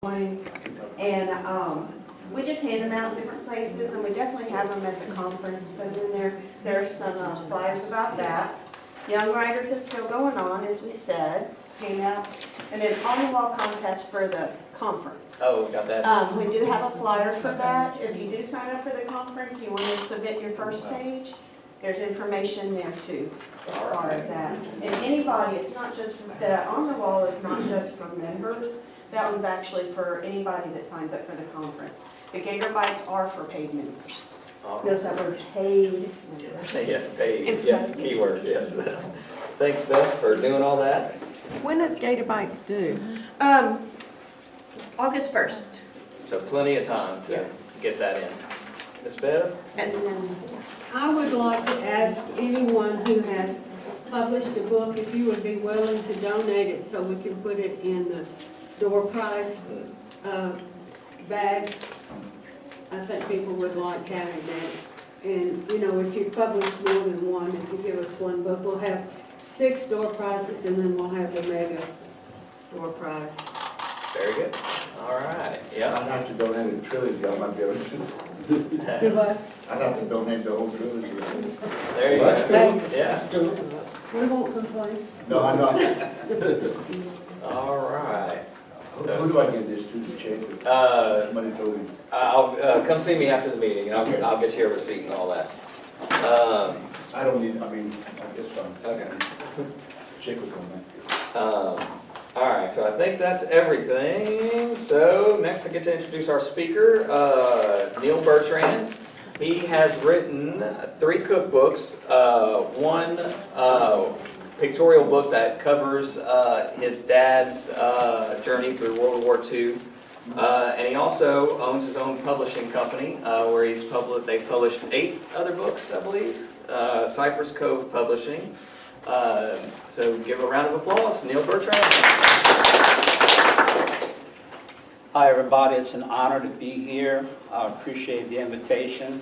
And we just hand them out in different places, and we definitely have them at the conference. But then there's some flyers about that. Young Writers is still going on, as we said, handouts, and then on-the-wall contest for the conference. Oh, got that. We do have a flyer for that. If you do sign up for the conference, you want to submit your first page, there's information there too, as far as that. And anybody, it's not just, the on the wall is not just for members, that one's actually for anybody that signs up for the conference. The gigabytes are for paid members. Those that were paid members. Yes, paid, yes, keyword, yes. Thanks, Beth, for doing all that. When does Gigabytes due? August 1st. So plenty of time to Yes. get that in. Ms. Beth? And then, I would like to ask anyone who has published a book if you would be willing to donate it so we can put it in the door prize bags. I think people would like having that. And, you know, if you publish more than one, if you give us one book, we'll have 6 door prizes and then we'll have the mega door prize. Very good. All right, yeah. I'd have to donate a trilogy, I might be able to. Do what? I'd have to donate the whole trilogy. There you go. Yeah. We won't complain. No, I'm not. All right. Who do I give this to, the check? Somebody told me. I'll come see me after the meeting, and I'll get you a receipt and all that. I don't need, I mean, I guess fine. Okay. Check with them. All right, so I think that's everything. So next I get to introduce our speaker, Neal Bertrand. He has written 3 cookbooks, one pictorial book that covers his dad's journey through World War II. And he also owns his own publishing company where they've published 8 other books, I believe. Cypress Cove Publishing. So give a round of applause, Neal Bertrand. Hi everybody, it's an honor to be here. I appreciate the invitation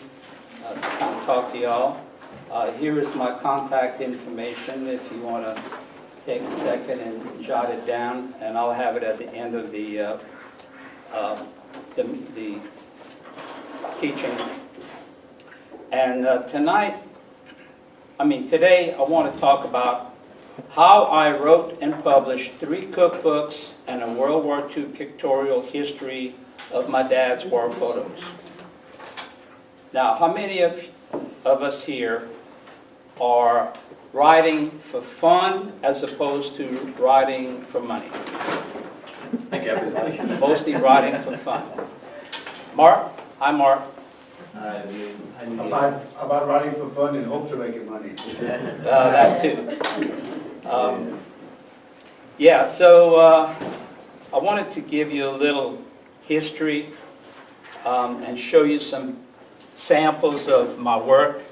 to come talk to y'all. Here is my contact information if you want to take a second and jot it down, and I'll have it at the end of the teaching. And today I want to talk about how I wrote and published 3 cookbooks and a World War II pictorial history of my dad's war photos. Now, how many of us here are writing for fun as opposed to writing for money? Thank you, everybody. Mostly writing for fun. Mark? Hi, Mark. About writing for fun in hopes of making money. That too. So I wanted to give you a little history and show you some samples of my work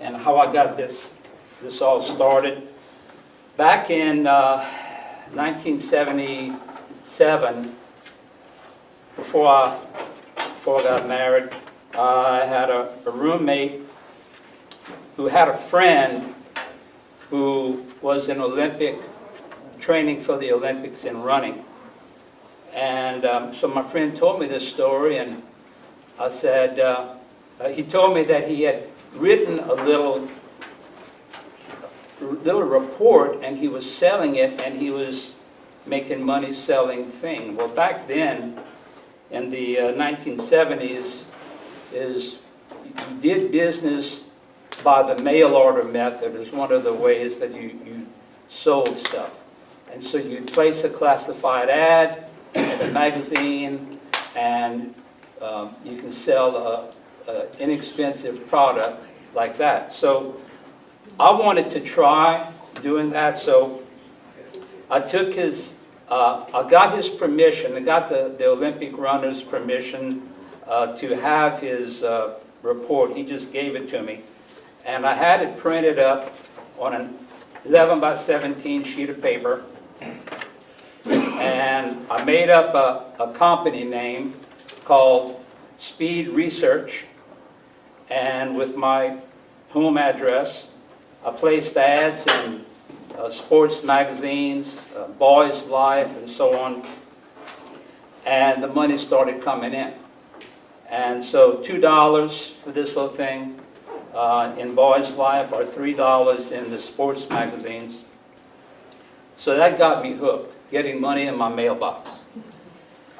and how I got this all started. Back in 1977, before I got married, I had a roommate who had a friend who was in Olympic training for the Olympics in running. And so my friend told me this story, and I said, he told me that he had written a little report and he was selling it and he was making money selling the thing. Well, back then, in the 1970s, you did business by the mail order method is one of the ways that you sold stuff. And so you'd place a classified ad in a magazine and you can sell an inexpensive product like that. So I wanted to try doing that, so I took I got his permission, I got the Olympic runner's permission to have his report. He just gave it to me. And I had it printed up on an 11 by 17 sheet of paper. And I made up a company name called Speed Research. And with my home address, I placed ads in sports magazines, Boys Life, and so on. And the money started coming in. And so $2 for this little thing in Boys Life, or $3 in the sports magazines. So that got me hooked, getting money in my mailbox.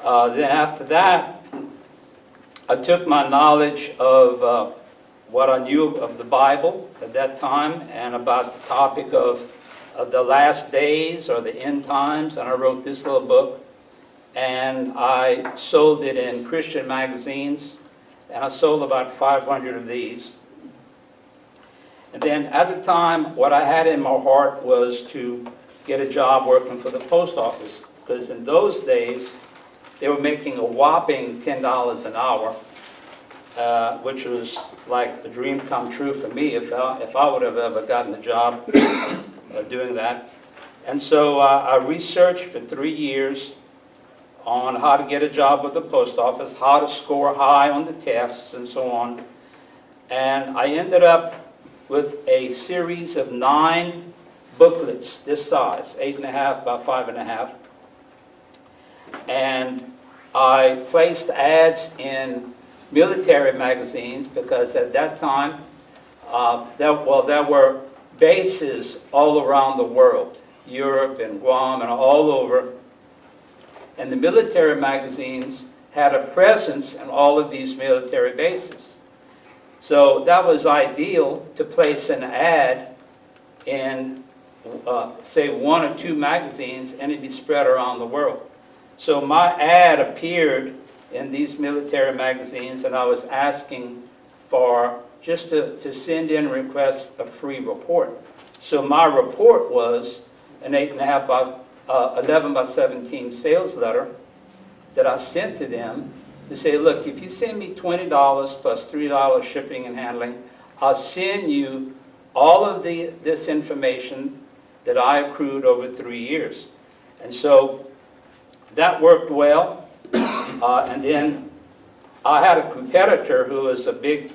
Then after that, I took my knowledge of what I knew of the Bible at that time and about the topic of the last days or the end times, and I wrote this little book, and I sold it in Christian magazines, and I sold about 500 of these. And then at the time, what I had in my heart was to get a job working for the post office, because in those days, they were making a whopping $10 an hour, which was like a dream come true for me if I would have ever gotten a job doing that. And so I researched for 3 years on how to get a job with the post office, how to score high on the tests, and so on. And I ended up with a series of 9 booklets this size, 8.5 by 5.5. And I placed ads in military magazines because at that time, there were bases all around the world, Europe and Guam and all over. And the military magazines had a presence in all of these military bases. So that was ideal to place an ad in, say, 1 or 2 magazines, and it'd be spread around the world. So my ad appeared in these military magazines, and I was asking for just to send in a request a free report. So my report was an 8.5 by 11 by 17 sales letter that I sent to them to say, look, if you send me $20 plus $3 shipping and handling, I'll send you all of this information that I accrued over 3 years. And so that worked well. And then I had a competitor who was a big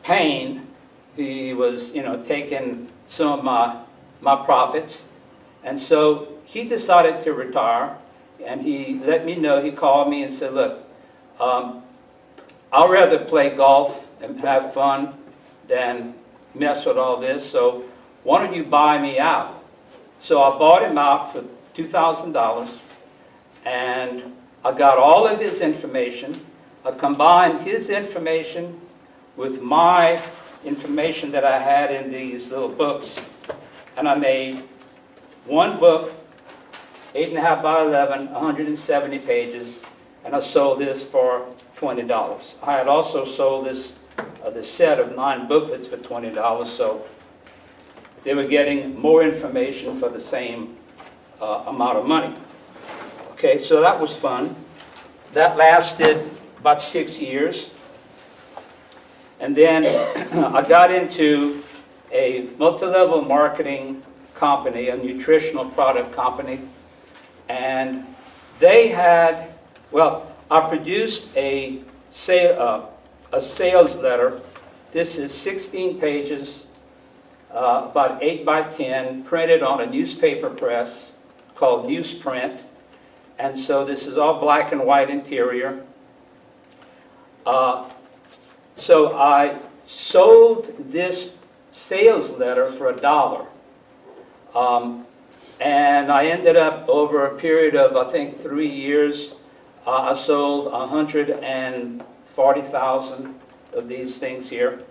pain. He was, taking some of my profits. And so he decided to retire, and he let me know. He called me and said, look, I'd rather play golf and have fun than mess with all this, so why don't you buy me out? So I bought him out for $2,000, and I got all of his information. I combined his information with my information that I had in these little books, and I made one book, 8.5 by 11, 170 pages, and I sold this for $20. I had also sold this the set of 9 booklets for $20, so they were getting more information for the same amount of money. Okay, so that was fun. That lasted about 6 years. And then I got into a multi-level marketing company, a nutritional product company, and they had, well, I produced a sales letter. This is 16 pages, about 8 by 10, printed on a newspaper press called newsprint. And so this is all black and white interior. So I sold this sales letter for $1. And I ended up, over a period of, I think, 3 years, I sold 140,000 of these things here.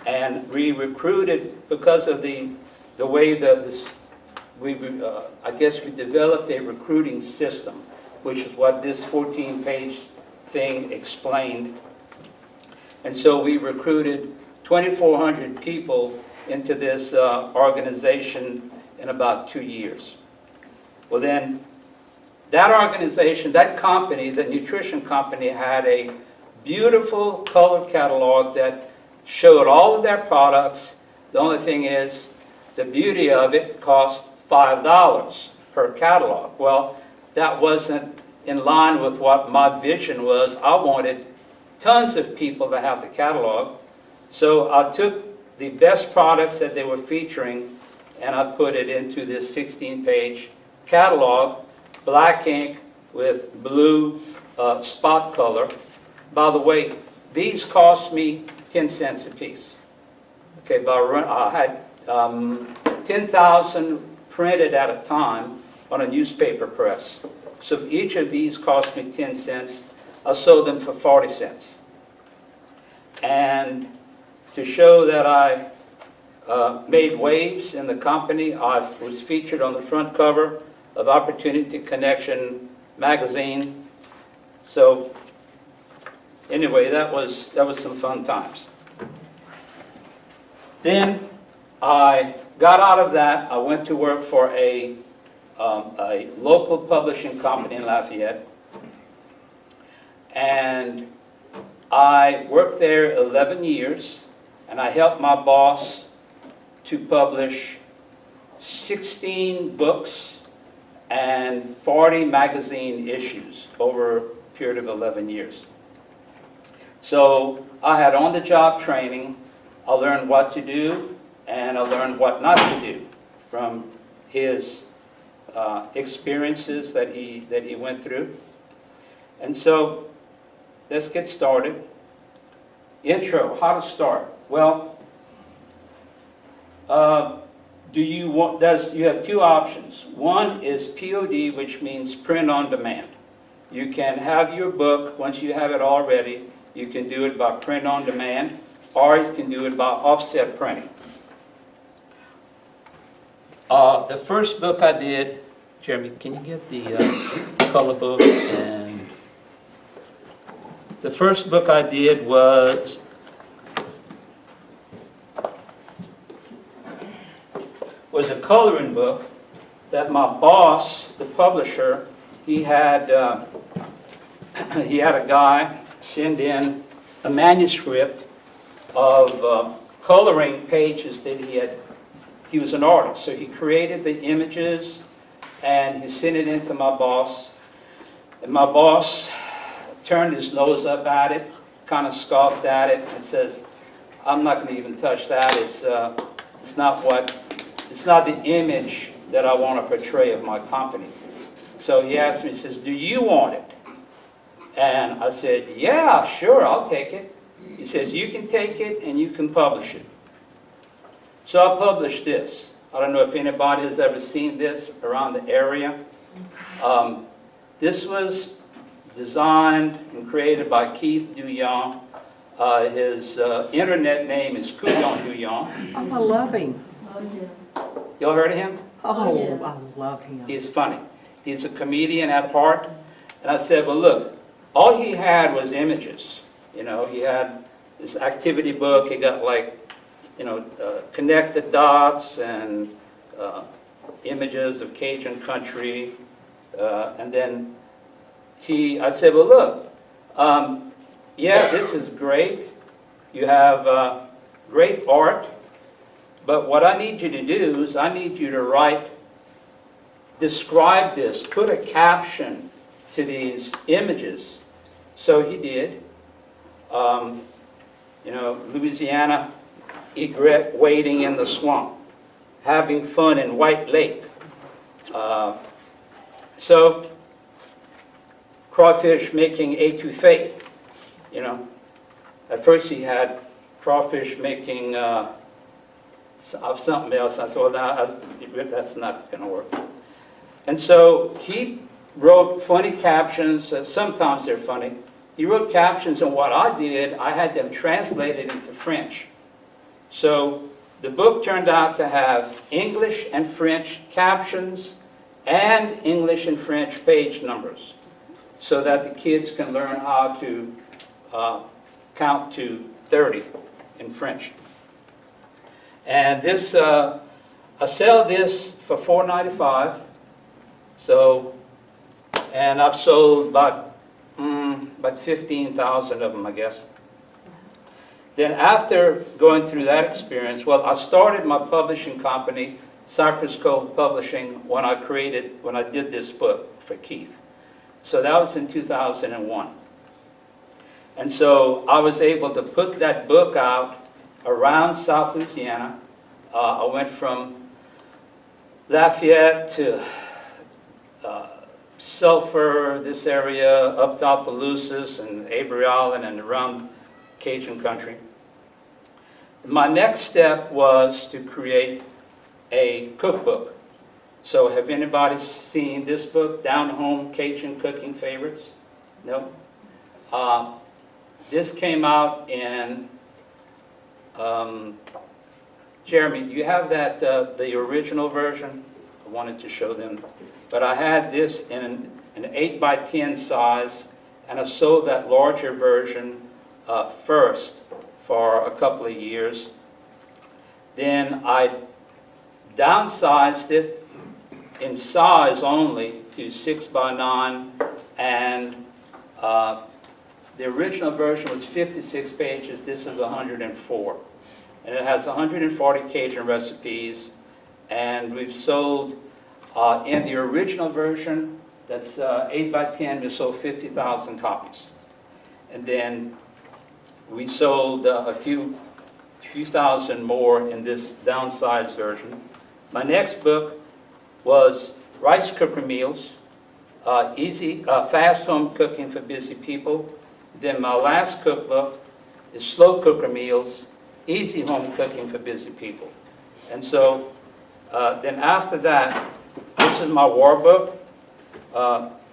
And we recruited, because of the way that I guess we developed a recruiting system, which is what this 14-page thing explained. And so we recruited 2,400 people into this organization in about 2 years. Well then, that organization, that company, the nutrition company, had a beautiful colored catalog that showed all of their products. The only thing is, the beauty of it cost $5 per catalog. Well, that wasn't in line with what my vision was. I wanted tons of people to have the catalog. So I took the best products that they were featuring and I put it into this 16-page catalog, black ink with blue spot color. By the way, these cost me 10 cents a piece. Okay, but I had 10,000 printed at a time on a newspaper press. So each of these cost me 10 cents. I sold them for 40 cents. And to show that I made waves in the company, I was featured on the front cover of Opportunity Connection magazine. So anyway, that was some fun times. Then I got out of that. I went to work for a local publishing company in Lafayette, and I worked there 11 years, and I helped my boss to publish 16 books and 40 magazine issues over a period of 11 years. So I had on-the-job training. I learned what to do, and I learned what not to do from his experiences that he went through. And so let's get started. Intro, how to start. Well, you have two options. One is POD, which means print on demand. You can have your book, once you have it all ready, you can do it by print on demand, or you can do it by offset printing. The first book I did, Jeremy, can you get the color book? And the first book I did was a coloring book that my boss, the publisher, he had a guy send in a manuscript of coloring pages that he was an artist, so he created the images and he sent it in to my boss, and my boss turned his nose up at it, kind of scoffed at it, and says, "I'm not going to even touch that. It's not the image that I want to portray of my company." So he asked me, he says, "Do you want it?" And I said, "Yeah, sure, I'll take it." He says, "You can take it and you can publish it." So I published this. I don't know if anybody has ever seen this around the area. This was designed and created by Keith Duyon. His internet name is Couillon Duyon. Oh, I love him. Y'all heard of him? Oh, I love him. He's funny. He's a comedian at heart. And I said, well, look, all he had was images. You know, he had this activity book. He got connect the dots and images of Cajun country. And then I said, well, look, yeah, this is great. You have great art. But what I need you to do is I need you to describe this, put a caption to these images. So he did. Louisiana egret wading in the swamp, having fun in White Lake. So crawfish making étouffée, At first he had crawfish making of something else. I said, well, that's not going to work. And so he wrote funny captions. Sometimes they're funny. He wrote captions, and what I did, I had them translated into French. So the book turned out to have English and French captions and English and French page numbers, so that the kids can learn how to count to 30 in French. And this, I sell this for $4.95. So, and I've sold about 15,000 of them, I guess. Then after going through that experience, well, I started my publishing company, Cypress Cove Publishing, when I did this book for Keith. So that was in 2001. And so I was able to put that book out around South Louisiana. I went from Lafayette to Sulphur, this area, up to Opelousas and Avery Island and around Cajun country. My next step was to create a cookbook. So have anybody seen this book, Down Home Cajun Cooking Favorites? No? This came out in, Jeremy, you have that, the original version? I wanted to show them. But I had this in an 8x10 size, and I sold that larger version first for a couple of years. Then I downsized it in size only to 6x9, and the original version was 56 pages. This is 104. And it has 140 Cajun recipes, and we've sold, in the original version, that's 8x10, we sold 50,000 copies. And then we sold a few thousand more in this downsized version. My next book was Rice Cooker Meals, easy, fast home cooking for busy people. Then my last cookbook is Slow Cooker Meals, easy home cooking for busy people. And so then after that, this is my war book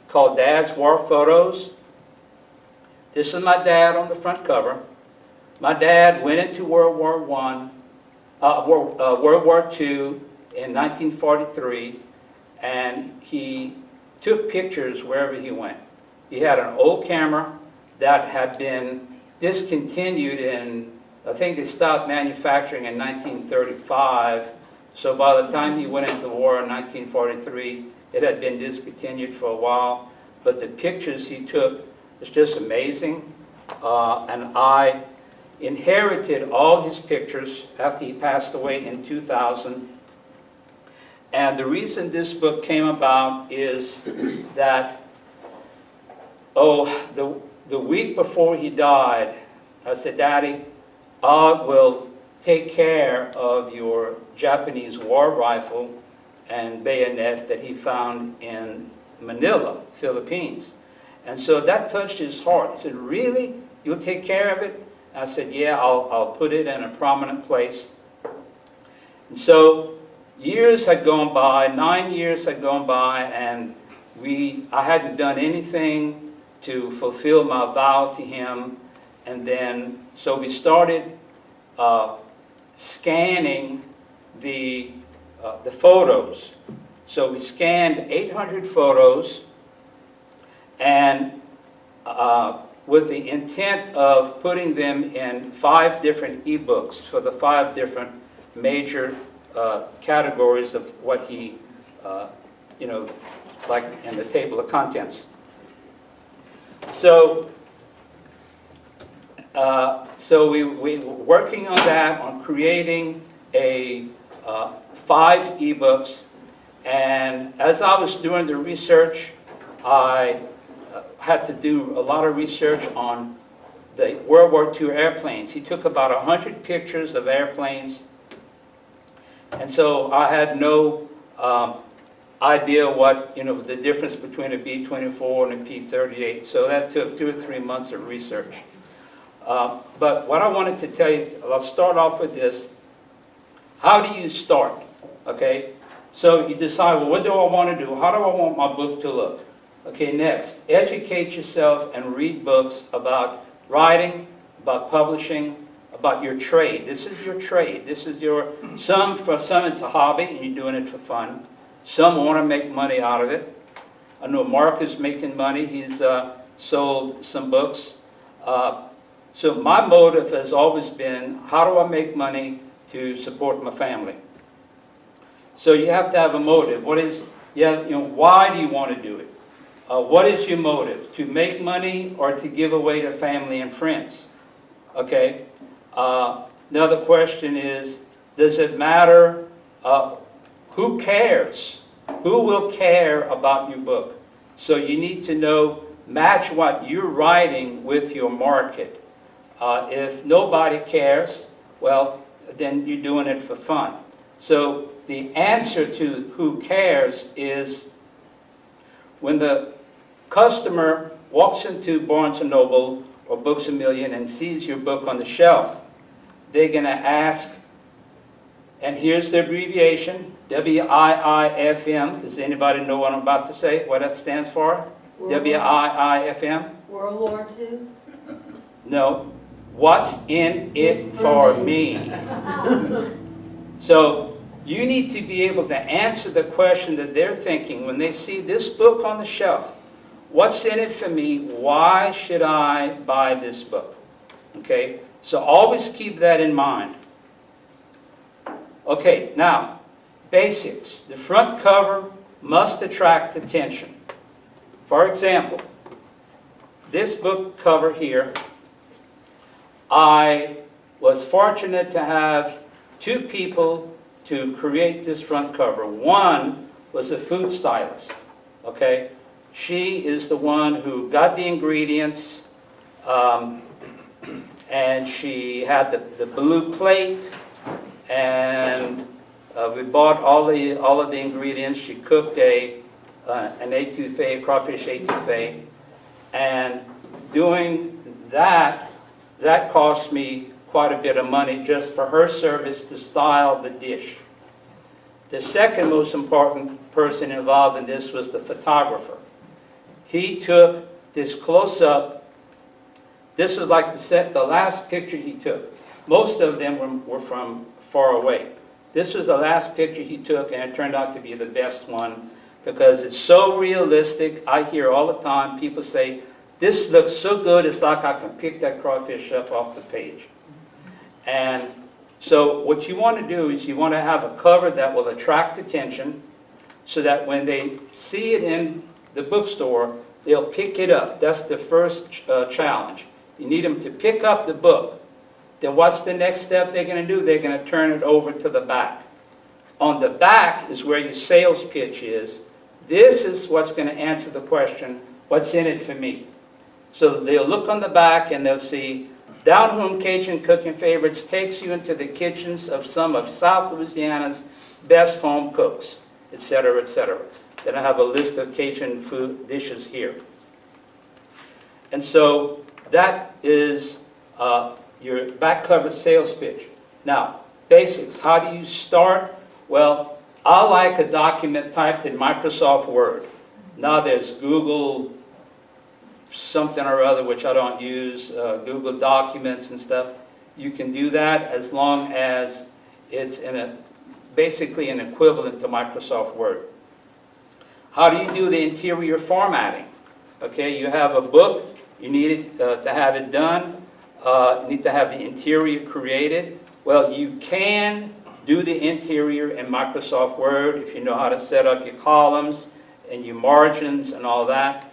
called Dad's War Photos. This is my dad on the front cover. My dad went into World War II in 1943, and he took pictures wherever he went. He had an old camera that had been discontinued in, I think they stopped manufacturing in 1935, so by the time he went into war in 1943, it had been discontinued for a while, but the pictures he took was just amazing, and I inherited all his pictures after he passed away in 2000. And the reason this book came about is that, the week before he died, I said, Daddy, I will take care of your Japanese war rifle and bayonet that he found in Manila, Philippines. And so that touched his heart. He said, really? You'll take care of it? And I said, yeah, I'll put it in a prominent place. And so years had gone by, 9 years had gone by, and I hadn't done anything to fulfill my vow to him. And then, so we started scanning the photos. So we scanned 800 photos, and with the intent of putting them in 5 different ebooks for the 5 different major categories of what he, like in the table of contents. So, we were working on that, on creating a 5 ebooks, and as I was doing the research, I had to do a lot of research on the World War II airplanes. He took about 100 pictures of airplanes, and so I had no idea what, the difference between a B-24 and a P-38, so that took 2 or 3 months of research. But what I wanted to tell you, I'll start off with this. How do you start? Okay, so you decide, well, what do I want to do? How do I want my book to look? Okay, next, educate yourself and read books about writing, about publishing, about your trade. This is your trade. This is for some it's a hobby and you're doing it for fun. Some want to make money out of it. I know Mark is making money. He's sold some books. So my motive has always been, how do I make money to support my family? So you have to have a motive. Why do you want to do it? What is your motive? To make money or to give away to family and friends? Okay. Another question is, does it matter? Who cares? Who will care about your book? So you need to match what you're writing with your market. If nobody cares, well, then you're doing it for fun. So the answer to who cares is when the customer walks into Barnes & Noble or Books A Million and sees your book on the shelf, they're going to ask, and here's the abbreviation, WIIFM. Does anybody know what I'm about to say, what that stands for? WIIFM? World War II? No. What's in it for me? So you need to be able to answer the question that they're thinking when they see this book on the shelf. What's in it for me? Why should I buy this book? Okay, so always keep that in mind. Okay, now, basics. The front cover must attract attention. For example, this book cover here, I was fortunate to have two people to create this front cover. One was a food stylist, okay? She is the one who got the ingredients, and she had the blue plate, and we bought all of the ingredients. She cooked an étouffée, crawfish étouffée, and doing that cost me quite a bit of money just for her service to style the dish. The second most important person involved in this was the photographer. He took this close-up. This was like the last picture he took. Most of them were from far away. This was the last picture he took, and it turned out to be the best one because it's so realistic. I hear all the time people say, "This looks so good, it's like I can pick that crawfish up off the page." And so what you want to do is you want to have a cover that will attract attention so that when they see it in the bookstore, they'll pick it up. That's the first challenge. You need them to pick up the book. Then what's the next step they're going to do? They're going to turn it over to the back. On the back is where your sales pitch is. This is what's going to answer the question, what's in it for me? So they'll look on the back and they'll see, Down Home Cajun Cooking Favorites takes you into the kitchens of some of South Louisiana's best home cooks, etc., etc. Then I have a list of Cajun food dishes here. And so that is your back cover sales pitch. Now, basics. How do you start? Well, I like a document typed in Microsoft Word. Now there's Google something or other, which I don't use, Google Documents and stuff. You can do that as long as it's basically an equivalent to Microsoft Word. How do you do the interior formatting? Okay, you have a book, you need it to have it done, you need to have the interior created. Well, you can do the interior in Microsoft Word if you know how to set up your columns and your margins and all that.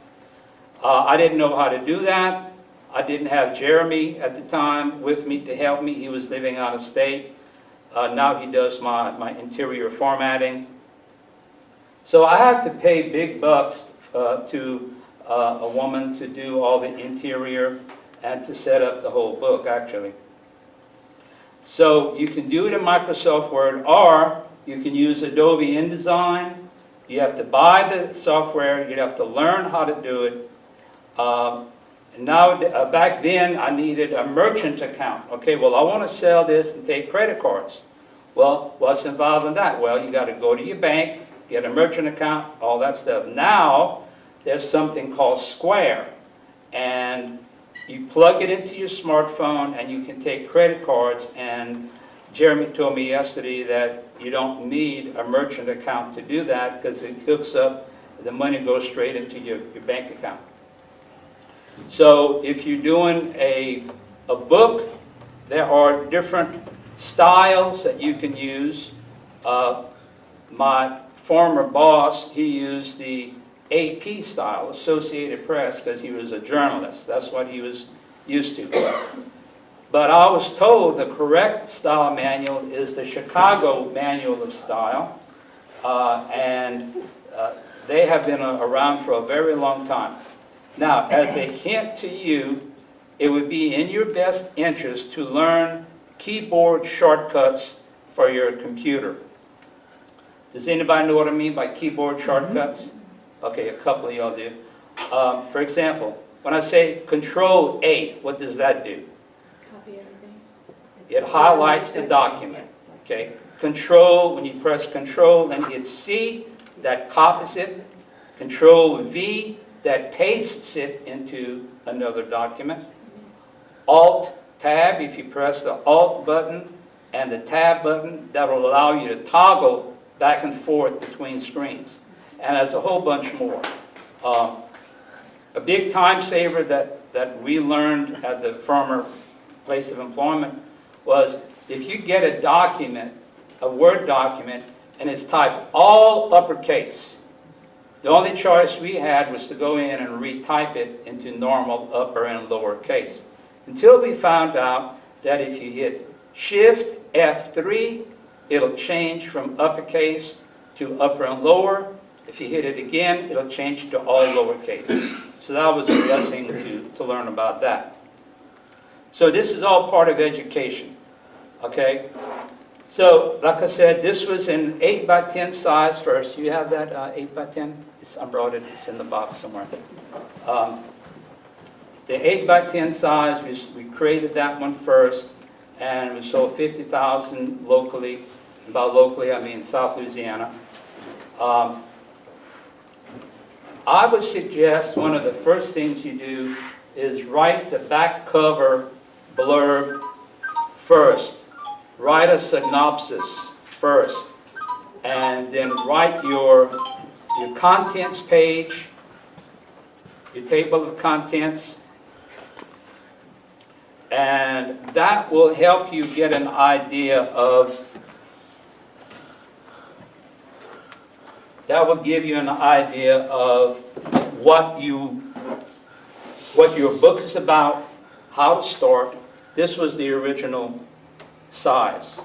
I didn't know how to do that. I didn't have Jeremy at the time with me to help me. He was living out of state. Now he does my interior formatting. So I had to pay big bucks to a woman to do all the interior and to set up the whole book, actually. So you can do it in Microsoft Word, or you can use Adobe InDesign. You have to buy the software. You'd have to learn how to do it. Back then, I needed a merchant account. Okay, well, I want to sell this and take credit cards. Well, what's involved in that? Well, you got to go to your bank, get a merchant account, all that stuff. Now, there's something called Square, and you plug it into your smartphone, and you can take credit cards. And Jeremy told me yesterday that you don't need a merchant account to do that because it hooks up, the money goes straight into your bank account. So if you're doing a book, there are different styles that you can use. My former boss, he used the AP style, Associated Press, because he was a journalist. That's what he was used to. But I was told the correct style manual is the Chicago Manual of Style, and they have been around for a very long time. Now, as a hint to you, it would be in your best interest to learn keyboard shortcuts for your computer. Does anybody know what I mean by keyboard shortcuts? Okay, a couple of y'all do. For example, when I say Control A, what does that do? Copy everything. It highlights the document. Okay, Control, when you press Control, then hit C, that copies it. Control V, that pastes it into another document. Alt Tab, if you press the Alt button and the Tab button, that will allow you to toggle back and forth between screens. And there's a whole bunch more. A big time saver that we learned at the former place of employment was if you get a document, a Word document, and it's typed all uppercase, the only choice we had was to go in and retype it into normal upper and lower case. Until we found out that if you hit Shift F3, it'll change from uppercase to upper and lower. If you hit it again, it'll change to all lowercase. So that was a blessing to learn about that. So this is all part of education, okay? So, like I said, this was an 8 by 10 size first. You have that 8 by 10? I brought it, it's in the box somewhere. The 8 by 10 size, we created that one first, and we sold 50,000 locally. And by locally, I mean South Louisiana. I would suggest one of the first things you do is write the back cover blurb first. Write a synopsis first, and then write your contents page, your table of contents, and that will help you get an idea of, that will give you an idea of what your book is about, how to start. This was the original size,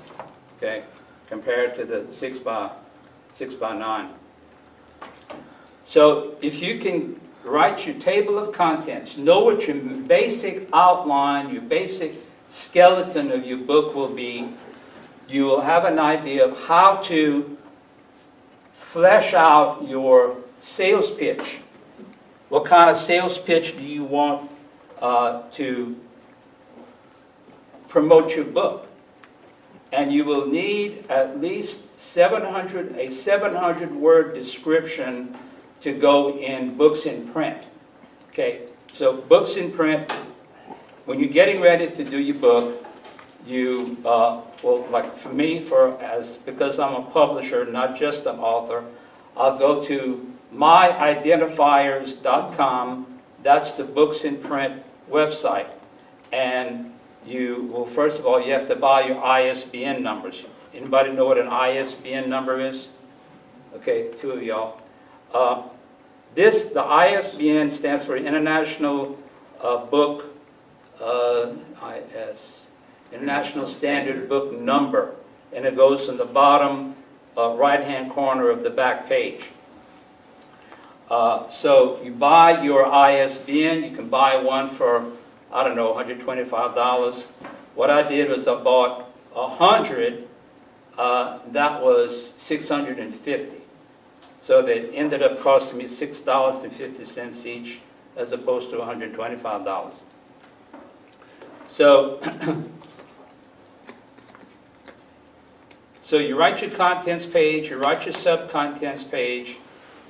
okay, compared to the 6 by 9. So if you can write your table of contents, know what your basic outline, your basic skeleton of your book will be, you will have an idea of how to flesh out your sales pitch. What kind of sales pitch do you want to promote your book? And you will need at least a 700-word description to go in books in print. Okay, so books in print, when you're getting ready to do your book, you, well, like for me, because I'm a publisher, not just an author, I'll go to myidentifiers.com. That's the books in print website. And you will, first of all, you have to buy your ISBN numbers. Anybody know what an ISBN number is? Okay, 2 of y'all. The ISBN stands for International Book, International Standard Book Number, and it goes in the bottom right-hand corner of the back page. So you buy your ISBN. You can buy one for, I don't know, $125. What I did was I bought 100. That was $650. So that ended up costing me $6.50 each, as opposed to $125. So, so you write your contents page, you write your sub-contents page,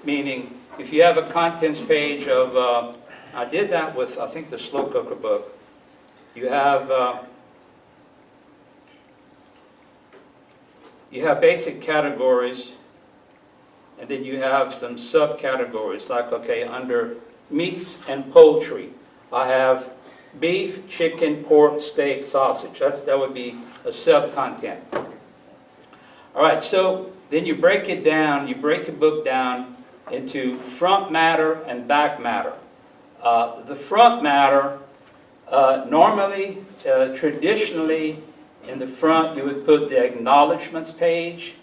meaning if you have a contents page of, I did that with, I think, the Slow Cooker book. You have basic categories, and then you have some subcategories, like, okay, under meats and poultry, I have beef, chicken, pork, steak, sausage. That would be a sub-content. All right, so then you break it down, you break your book down into front matter and back matter. The front matter, normally, traditionally, in the front you would put the acknowledgments page,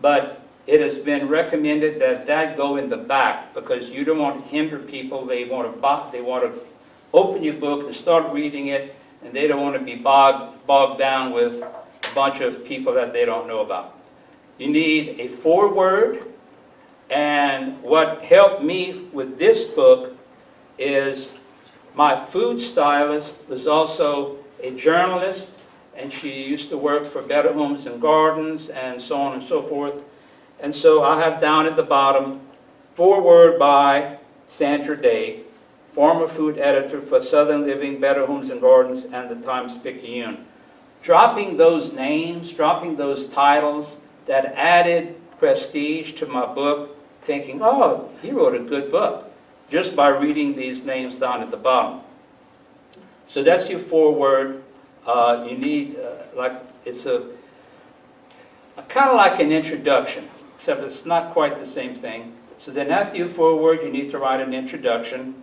but it has been recommended that go in the back because you don't want to hinder people. They want to open your book and start reading it, and they don't want to be bogged down with a bunch of people that they don't know about. you need a foreword. And what helped me with this book is my food stylist was also a journalist, and she used to work for Better Homes and Gardens and so on and so forth. And so I have down at the bottom, foreword by Sandra Day, former food editor for Southern Living, Better Homes and Gardens, and the Times-Picayune. Dropping those names, dropping those titles that added prestige to my book, thinking, oh, he wrote a good book, just by reading these names down at the bottom. So that's your foreword. You need, it's kind of like an introduction, except it's not quite the same thing. So then after your foreword, you need to write an introduction.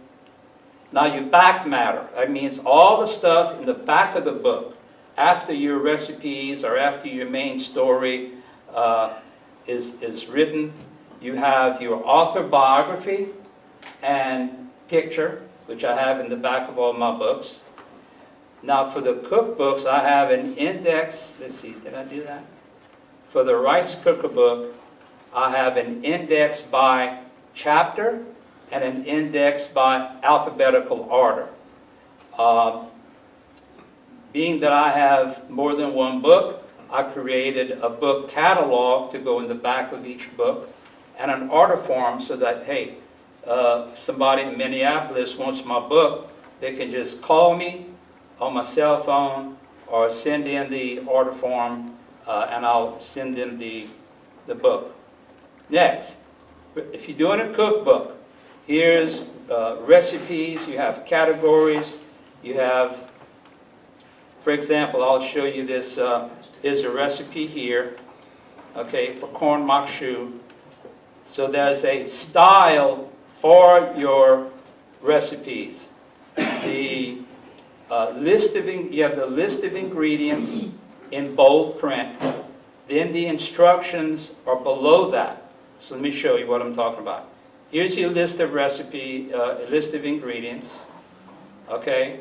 Now your back matter, that means all the stuff in the back of the book, after your recipes or after your main story is written. You have your author biography and picture, which I have in the back of all my books. Now for the cookbooks, I have an index. Let's see, did I do that? For the Rice Cookbook, I have an index by chapter and an index by alphabetical order. Being that I have more than one book, I created a book catalog to go in the back of each book, and an order form so that, hey, somebody in Minneapolis wants my book, they can just call me on my cell phone or send in the order form, and I'll send them the book. Next, if you're doing a cookbook, here's recipes, you have categories, you have, for example, I'll show you this, here's a recipe here, okay, for corn makshu. So there's a style for your recipes. The you have the list of ingredients in bold print. Then the instructions are below that. So let me show you what I'm talking about. Here's your list of list of ingredients. Okay.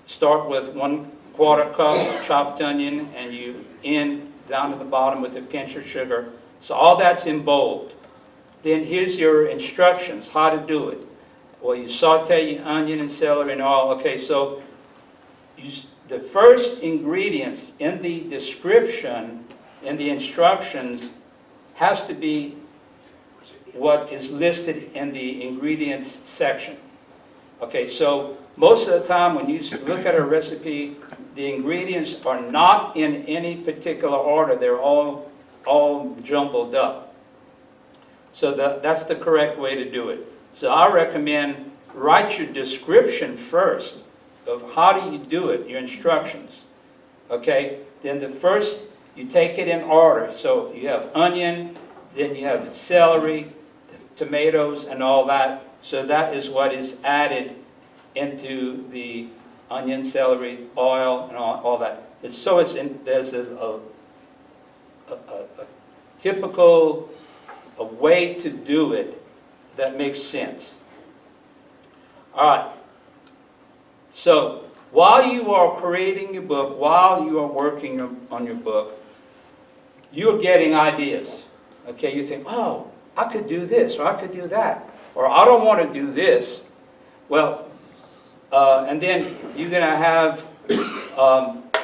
Start with 1/4 cup chopped onion, and you end down at the bottom with a pinch of sugar. So all that's in bold. Then here's your instructions, how to do it. Well, you saute your onion and celery and all. Okay, so the first ingredients in the description, in the instructions, has to be what is listed in the ingredients section. Okay, so most of the time when you look at a recipe, the ingredients are not in any particular order. They're all jumbled up. So that's the correct way to do it. So I recommend write your description first of how do you do it, your instructions. Okay, then the first, you take it in order. So you have onion, then you have celery, tomatoes, and all that. So that is what is added into the onion, celery, oil, and all that. There's a typical way to do it that makes sense. All right. So while you are creating your book, while you are working on your book, you're getting ideas. Okay, you think, oh, I could do this, or I could do that, or I don't want to do this. Well, and then you're going to have,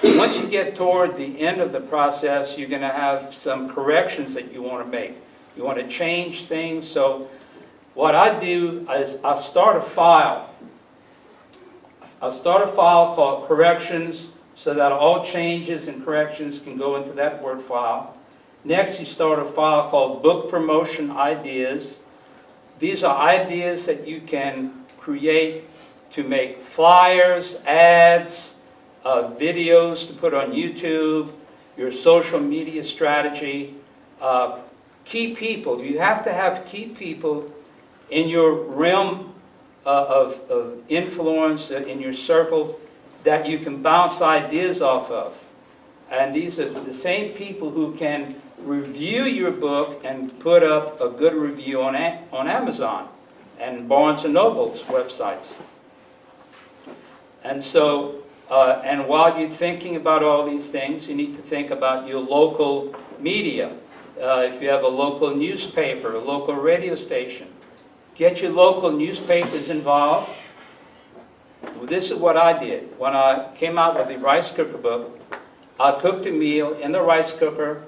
once you get toward the end of the process, you're going to have some corrections that you want to make. You want to change things. So what I do is I start a file. I'll start a file called corrections so that all changes and corrections can go into that Word file. Next, you start a file called book promotion ideas. These are ideas that you can create to make flyers, ads, videos to put on YouTube, your social media strategy. Key people. You have to have key people in your realm of influence, in your circle, that you can bounce ideas off of. And these are the same people who can review your book and put up a good review on Amazon and Barnes & Noble's websites. And so And while you're thinking about all these things, you need to think about your local media. If you have a local newspaper, a local radio station, get your local newspapers involved. Well, this is what I did. When I came out with the rice cooker book, I cooked a meal in the rice cooker.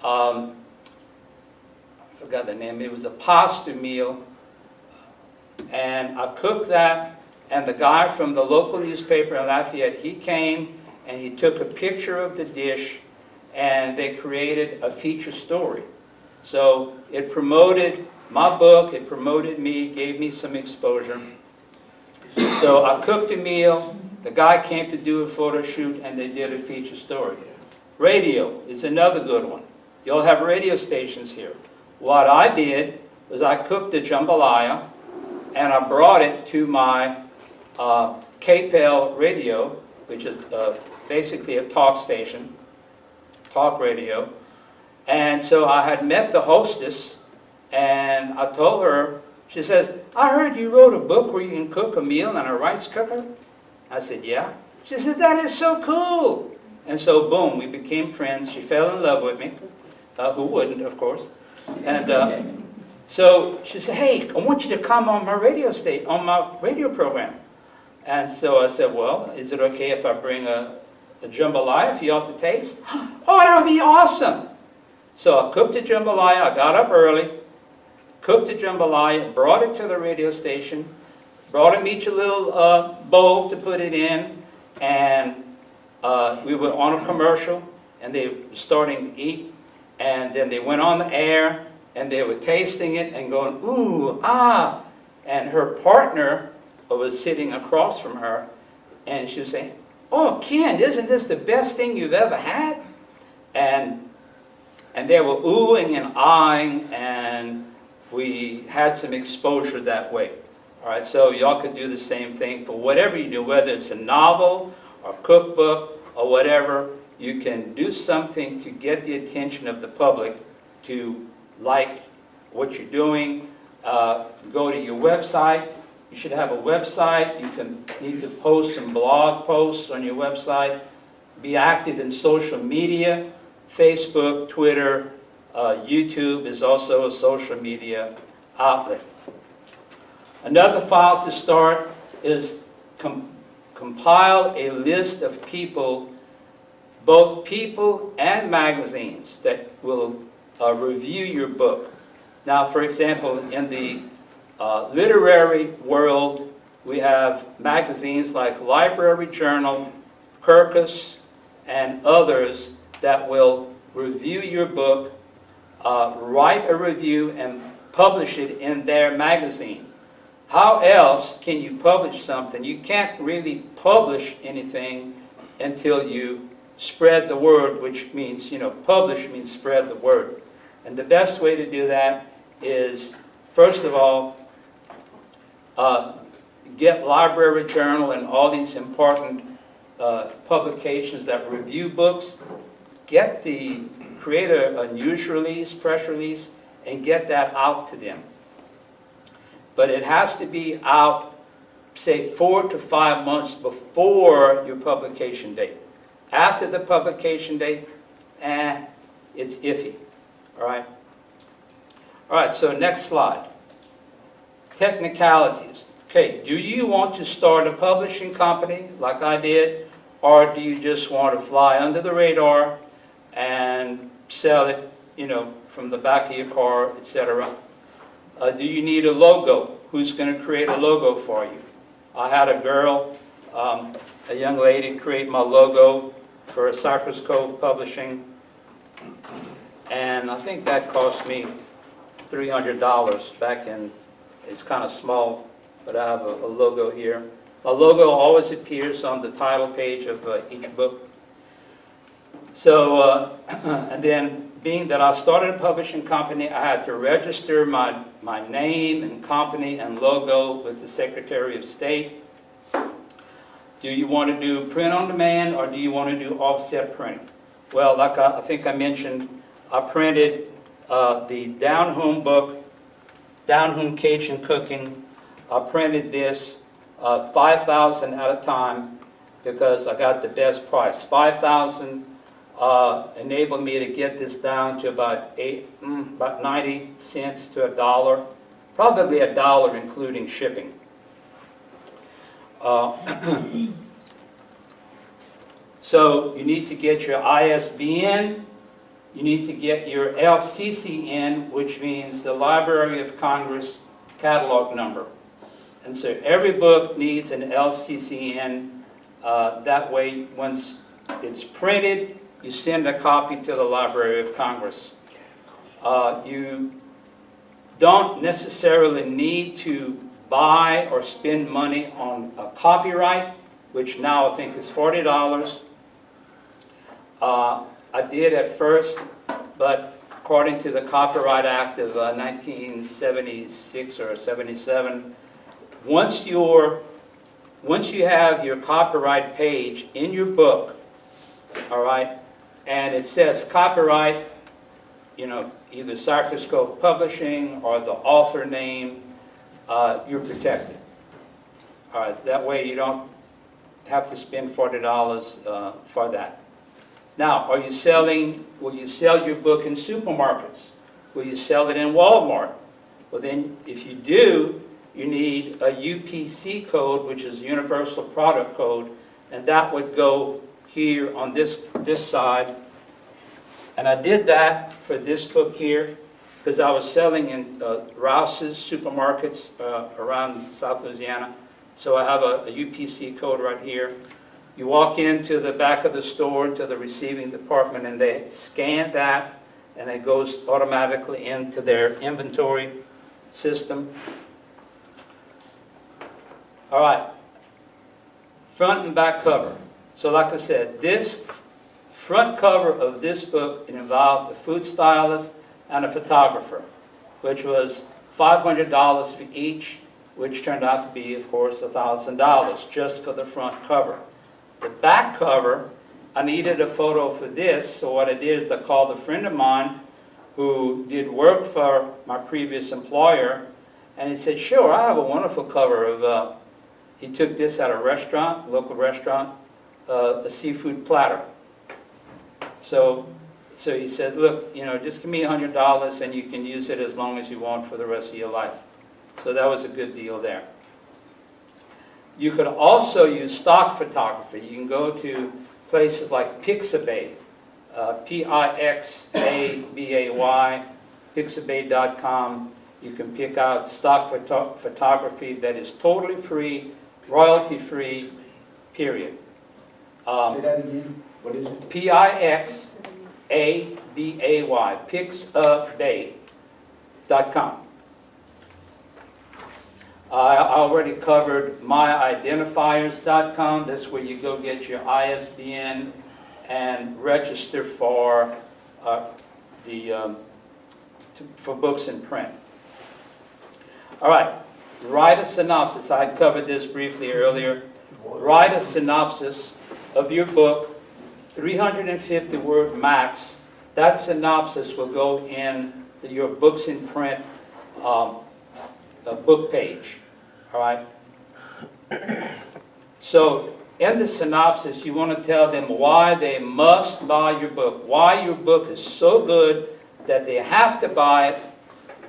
I forgot the name. It was a pasta meal. And I cooked that, and the guy from the local newspaper in Lafayette, he came and he took a picture of the dish, and they created a feature story. So it promoted my book, it promoted me, gave me some exposure. So I cooked a meal, the guy came to do a photo shoot, and they did a feature story. Radio is another good one. You'll have radio stations here. What I did was I cooked the jambalaya, and I brought it to my KPEL radio, which is basically a talk station, talk radio. And so I had met the hostess, and I told her, she says, I heard you wrote a book where you can cook a meal in a rice cooker. I said, yeah. She said, that is so cool. And so, boom, we became friends. She fell in love with me. Who wouldn't, of course. And so she said, hey, I want you to come on my radio program. And so I said, well, is it okay if I bring a jambalaya for you all to taste? Oh, that would be awesome. So I cooked the jambalaya. I got up early, cooked the jambalaya, brought it to the radio station, brought them each a little bowl to put it in, and we were on a commercial, and they were starting to eat, and then they went on the air, and they were tasting it and going, ooh, ah, and her partner was sitting across from her, and she was saying, oh, Ken, isn't this the best thing you've ever had? And they were oohing and eyeing, and we had some exposure that way. All right, so y'all could do the same thing for whatever you do, whether it's a novel or cookbook or whatever. You can do something to get the attention of the public to like what you're doing. Go to your website. You should have a website. You need to post some blog posts on your website. Be active in social media. Facebook, Twitter, YouTube is also a social media outlet. Another file to start is compile a list of people, both people and magazines, that will review your book. Now, for example, in the literary world, we have magazines like Library Journal, Kirkus, and others that will review your book, write a review, and publish it in their magazine. How else can you publish something? You can't really publish anything until you spread the word, which means, publish means spread the word. And the best way to do that is, first of all, get Library Journal and all these important publications that review books. Create a news release, press release, and get that out to them. But it has to be out, say, 4 to 5 months before your publication date. After the publication date, it's iffy. All right? All right, so next slide. Technicalities. Okay, do you want to start a publishing company like I did, or do you just want to fly under the radar and sell it, from the back of your car, etc.? Do you need a logo? Who's going to create a logo for you? I had a girl, a young lady, create my logo for Cypress Cove Publishing, and I think that cost me $300 back in. It's kind of small, but I have a logo here. My logo always appears on the title page of each book. So, and then being that I started a publishing company, I had to register my name and company and logo with the Secretary of State. Do you want to do print on demand, or do you want to do offset printing? Well, like I think I mentioned, I printed the Down Home book, Down Home Cajun Cooking. I printed this 5,000 at a time. because I got the best price. $5,000 enabled me to get this down to about 90 cents to $1, probably $1 including shipping. So you need to get your ISBN, you need to get your LCCN, which means the Library of Congress catalog number. And so every book needs an LCCN. That way, once it's printed, you send a copy to the Library of Congress. You don't necessarily need to buy or spend money on a copyright, which now I think is $40. I did at first, but according to the Copyright Act of 1976 or 77, once you have your copyright page in your book, all right, and it says copyright, you know, either Cypress Cove Publishing or the author name, you're protected. All right, that way you don't have to spend $40 for that. Now, will you sell your book in supermarkets? Will you sell it in Walmart? Well then, if you do, you need a UPC code, which is Universal Product Code, and that would go here on this side. And I did that for this book here, because I was selling in Rouse's supermarkets around South Louisiana. So I have a UPC code right here. You walk into the back of the store to the receiving department and they scan that and it goes automatically into their inventory system. All right, front and back cover. So like I said, this front cover of this book involved a food stylist and a photographer, which was $500 for each, which turned out to be, of course, $1,000 just for the front cover. The back cover, I needed a photo for this, so what I did is I called a friend of mine who did work for my previous employer, and he said, sure, I have a wonderful cover of, he took this at a restaurant, local restaurant, a seafood platter. So he said, look, you know, just give me $100 and you can use it as long as you want for the rest of your life. So that was a good deal there. You could also use stock photography. You can go to places like Pixabay, Pixabay, Pixabay.com. You can pick out stock photography that is totally free, royalty-free, period. Say that again, what is it? Pixabay, Pixabay.com. I already covered myidentifiers.com. That's where you go get your ISBN and register for for books in print. All right, write a synopsis. I covered this briefly earlier. Write a synopsis of your book, 350 word max. That synopsis will go in your books in print book page, all right? So in the synopsis, you want to tell them why they must buy your book, why your book is so good that they have to buy it,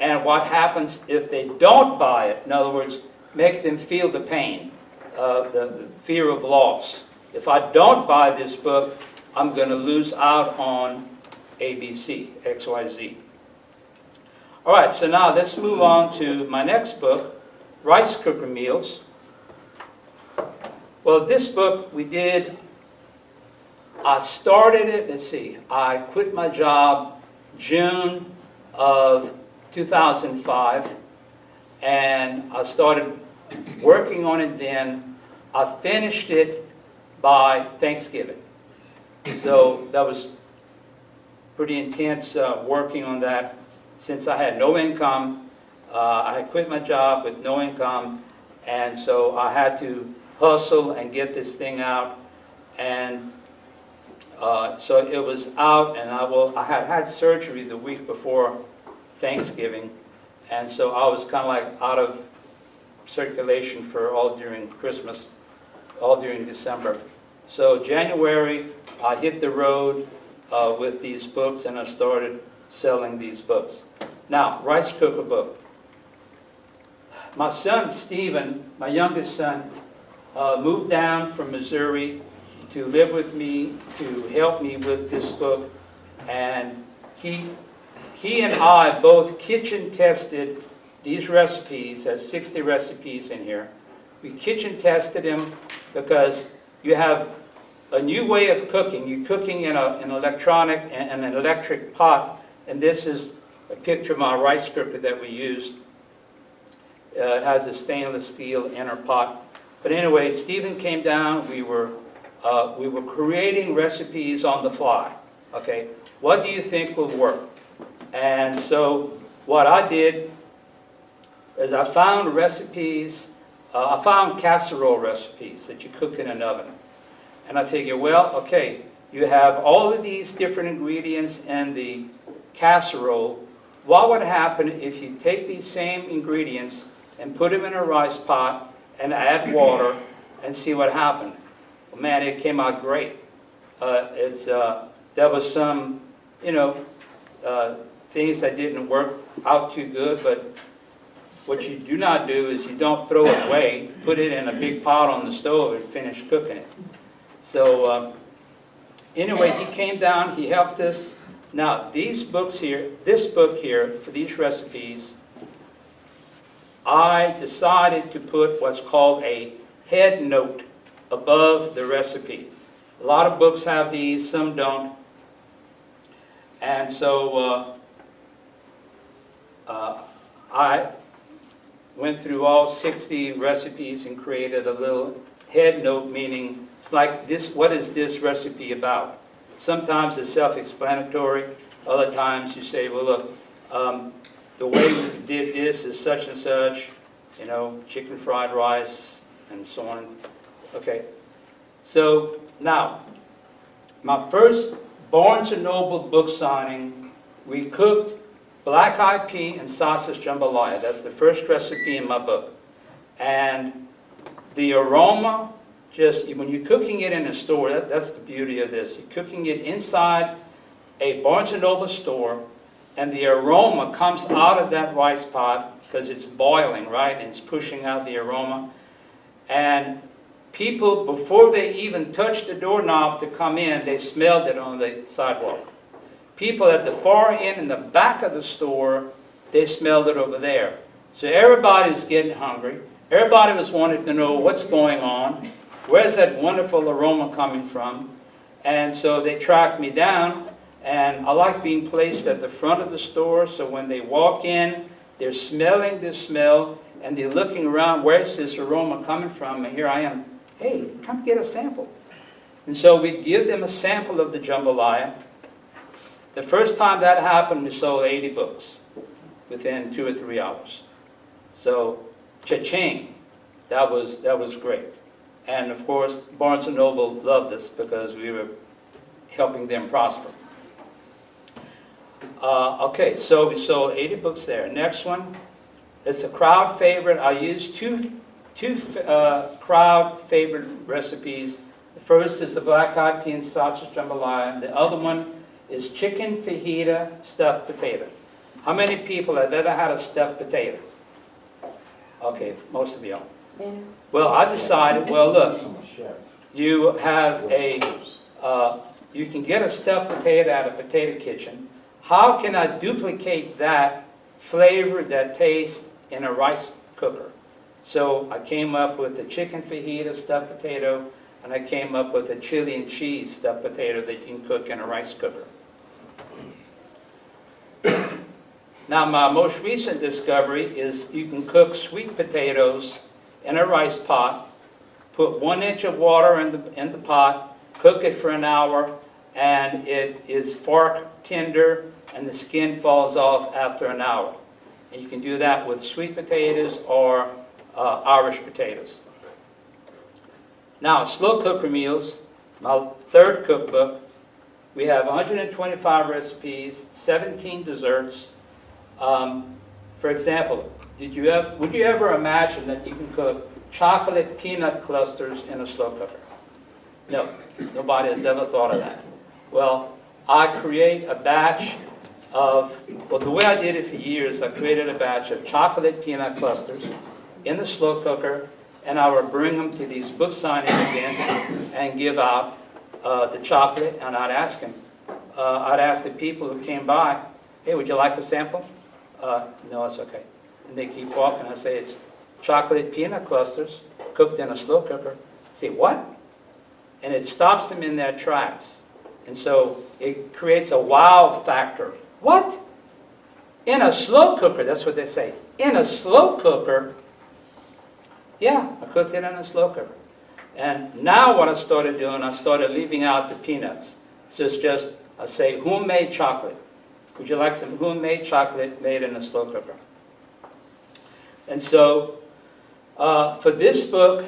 and what happens if they don't buy it. In other words, make them feel the pain, the fear of loss. If I don't buy this book, I'm going to lose out on ABC, XYZ. All right, so now let's move on to my next book, Rice Cooker Meals. Well, this book I started it, let's see, I quit my job June of 2005, and I started working on it then. I finished it by Thanksgiving. So that was pretty intense working on that. Since I had no income, I had quit my job with no income, and so I had to hustle and get this thing out. And so it was out, and I had had surgery the week before Thanksgiving, and so I was kind of like out of circulation for all during Christmas, all during December. So January, I hit the road with these books, and I started selling these books. Now, rice cooker book. My son, Stephen, my youngest son, moved down from Missouri to live with me, to help me with this book. And he and I both kitchen tested these recipes. There's 60 recipes in here. We kitchen tested them because you have a new way of cooking. You're cooking in an electric pot, and this is a picture of my rice cooker that we used. It has a stainless steel inner pot. But anyway, Stephen came down. We were creating recipes on the fly. Okay, what do you think will work? And so what I did is I found recipes. I found casserole recipes that you cook in an oven. And I figured, well, okay, you have all of these different ingredients in the casserole. What would happen if you take these same ingredients and put them in a rice pot and add water and see what happened? Well, man, it came out great. There was some, things that didn't work out too good, but what you do not do is you don't throw it away, put it in a big pot on the stove and finish cooking it. So anyway, he came down, he helped us. Now, these books here, this book here, for these recipes, I decided to put what's called a head note above the recipe. A lot of books have these, some don't. And so I went through all 60 recipes and created a little head note, meaning it's like this, what is this recipe about? Sometimes it's self-explanatory. Other times you say, well, look, the way we did this is such and such, chicken fried rice, and so on. Okay. So now, my first Barnes & Noble book signing, we cooked black-eyed pea and sausage jambalaya. That's the first recipe in my book. And the aroma, just when you're cooking it in a store, that's the beauty of this. You're cooking it inside a Barnes & Noble store, and the aroma comes out of that rice pot because it's boiling, right? And it's pushing out the aroma. And people, before they even touched the doorknob to come in, they smelled it on the sidewalk. People at the far end in the back of the store, they smelled it over there. So everybody's getting hungry. Everybody was wanting to know what's going on. Where's that wonderful aroma coming from? And so they tracked me down, and I like being placed at the front of the store, so when they walk in, they're smelling this smell, and they're looking around, where's this aroma coming from? And here I am, hey, come get a sample. And so we give them a sample of the jambalaya. The first time that happened, we sold 80 books within 2 or 3 hours. So, cha-ching, that was great. And of course, Barnes & Noble loved us because we were helping them prosper. Okay, so we sold 80 books there. Next one, it's a crowd favorite. I used two crowd favorite recipes. The first is the black-eyed pea and sausage jambalaya. The other one is chicken fajita stuffed potato. How many people have ever had a stuffed potato? Okay, most of you. Yeah. Well, I decided, well, look, you have you can get a stuffed potato at a potato kitchen. How can I duplicate that flavor, that taste in a rice cooker? So I came up with the chicken fajita stuffed potato, and I came up with a chili and cheese stuffed potato that you can cook in a rice cooker. Now, my most recent discovery is you can cook sweet potatoes in a rice pot, put 1 inch of water in the pot, cook it for an hour, and it is fork tender, and the skin falls off after an hour. And you can do that with sweet potatoes or Irish potatoes. Now, slow cooker meals, my third cookbook. We have 125 recipes, 17 desserts. For example, would you ever imagine that you can cook chocolate peanut clusters in a slow cooker? No, nobody has ever thought of that. Well, I create a batch of, well, the way I did it for years, I created a batch of chocolate peanut clusters in the slow cooker, and I would bring them to these book signing events and give out the chocolate, and I'd ask them. I'd ask the people who came by, hey, would you like a sample? No, it's okay. And they keep walking. I say, it's chocolate peanut clusters cooked in a slow cooker. Say, what? And it stops them in their tracks. And so it creates a wow factor. What? In a slow cooker, that's what they say. In a slow cooker? Yeah, I cooked it in a slow cooker. And now what I started doing, I started leaving out the peanuts. So it's just, I say, homemade chocolate. Would you like some homemade chocolate made in a slow cooker? And so for this book,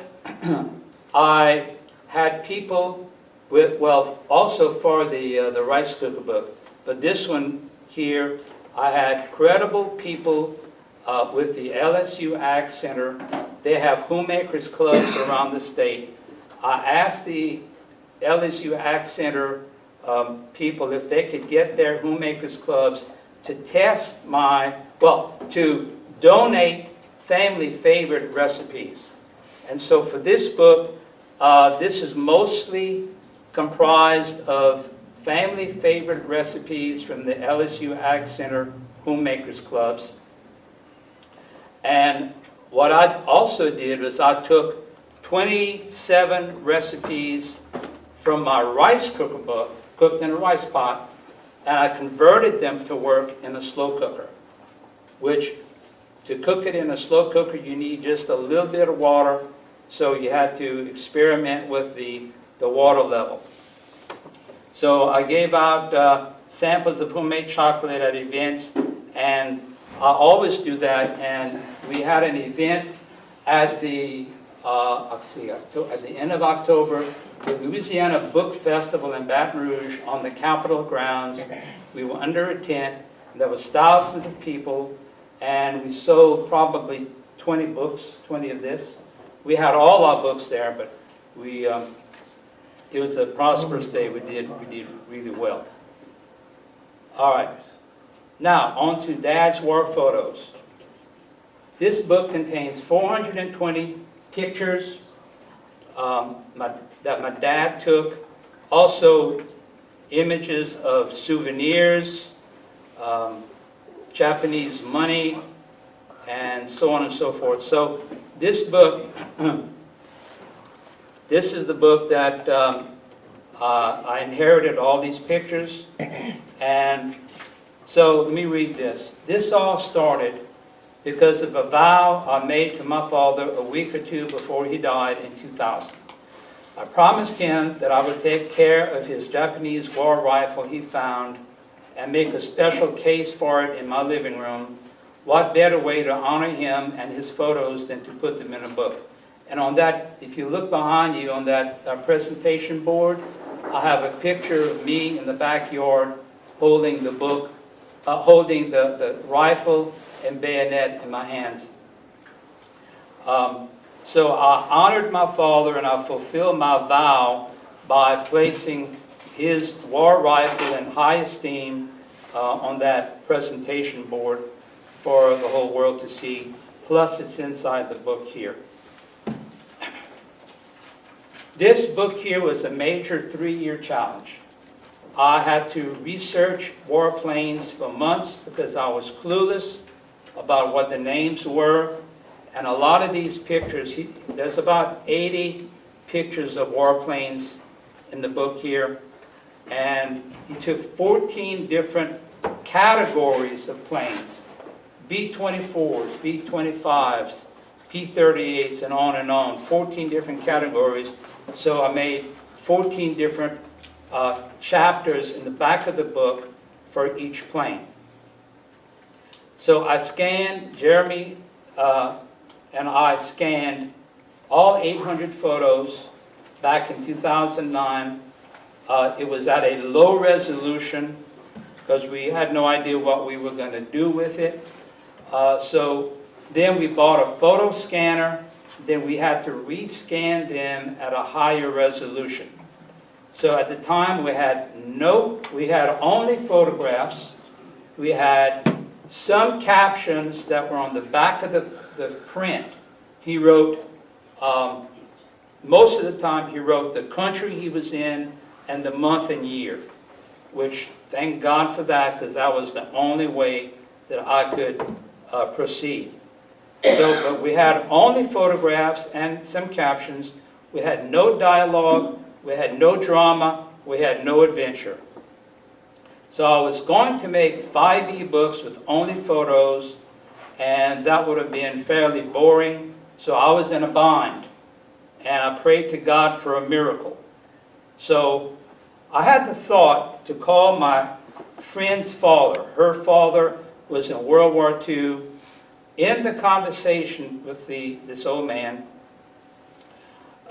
I had people with, well, also for the rice cooker book, but this one here, I had credible people with the LSU Ag Center. They have homemakers clubs around the state. I asked the LSU Ag Center people if they could get their homemakers clubs to test my, well, to donate family favorite recipes. And so for this book, this is mostly comprised of family favorite recipes from the LSU Ag Center homemakers clubs. And what I also did was I took 27 recipes from my rice cooker book, cooked in a rice pot, and I converted them to work in a slow cooker, which to cook it in a slow cooker, you need just a little bit of water, so you had to experiment with the water level. So I gave out samples of homemade chocolate at events, and I always do that, and we had an event at the, at the end of October, the Louisiana Book Festival in Baton Rouge on the Capitol grounds. We were under a tent, there was thousands of people, and we sold probably 20 books, 20 of this. We had all our books there, but we, it was a prosperous day. We did really well. All right. Now, on to Dad's War Photos. This book contains 420 pictures that my dad took, also images of souvenirs, Japanese money, and so on and so forth. So this book, this is the book that I inherited all these pictures. And so let me read this. This all started because of a vow I made to my father a week or two before he died in 2000. I promised him that I would take care of his Japanese war rifle he found and make a special case for it in my living room. What better way to honor him and his photos than to put them in a book? And on that, if you look behind you on that presentation board, I have a picture of me in the backyard holding the book, holding the rifle and bayonet in my hands. So I honored my father and I fulfilled my vow by placing his war rifle in high esteem on that presentation board for the whole world to see. Plus it's inside the book here. This book here was a major 3-year challenge. I had to research warplanes for months because I was clueless about what the names were. And a lot of these pictures, there's about 80 pictures of warplanes in the book here. And he took 14 different categories of planes. B-24s, B-25s, P-38s, and on, 14 different categories. So I made 14 different chapters in the back of the book for each plane. So I scanned, Jeremy and I scanned all 800 photos back in 2009. It was at a low resolution because we had no idea what we were going to do with it. So then we bought a photo scanner. Then we had to rescan them at a higher resolution. So at the time, we had only photographs. We had some captions that were on the back of the print. He wrote, most of the time, he wrote the country he was in and the month and year, which, thank God for that, because that was the only way that I could proceed. So, but we had only photographs and some captions. We had no dialogue, we had no drama, we had no adventure. So I was going to make 5 ebooks with only photos, and that would have been fairly boring, so I was in a bind. And I prayed to God for a miracle. So I had the thought to call my friend's father. Her father was in World War II. In the conversation with this old man,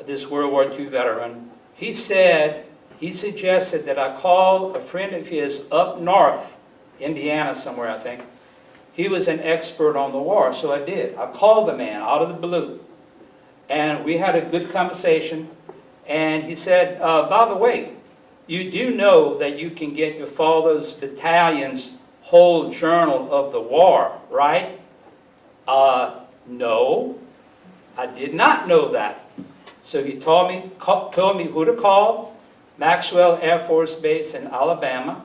this World War II veteran, he suggested that I call a friend of his up north, Indiana somewhere, I think. He was an expert on the war, so I did. I called the man out of the blue, and we had a good conversation, and he said, by the way, you do know that you can get your father's battalion's whole journal of the war, right? No, I did not know that. So he told me who to call, Maxwell Air Force Base in Alabama.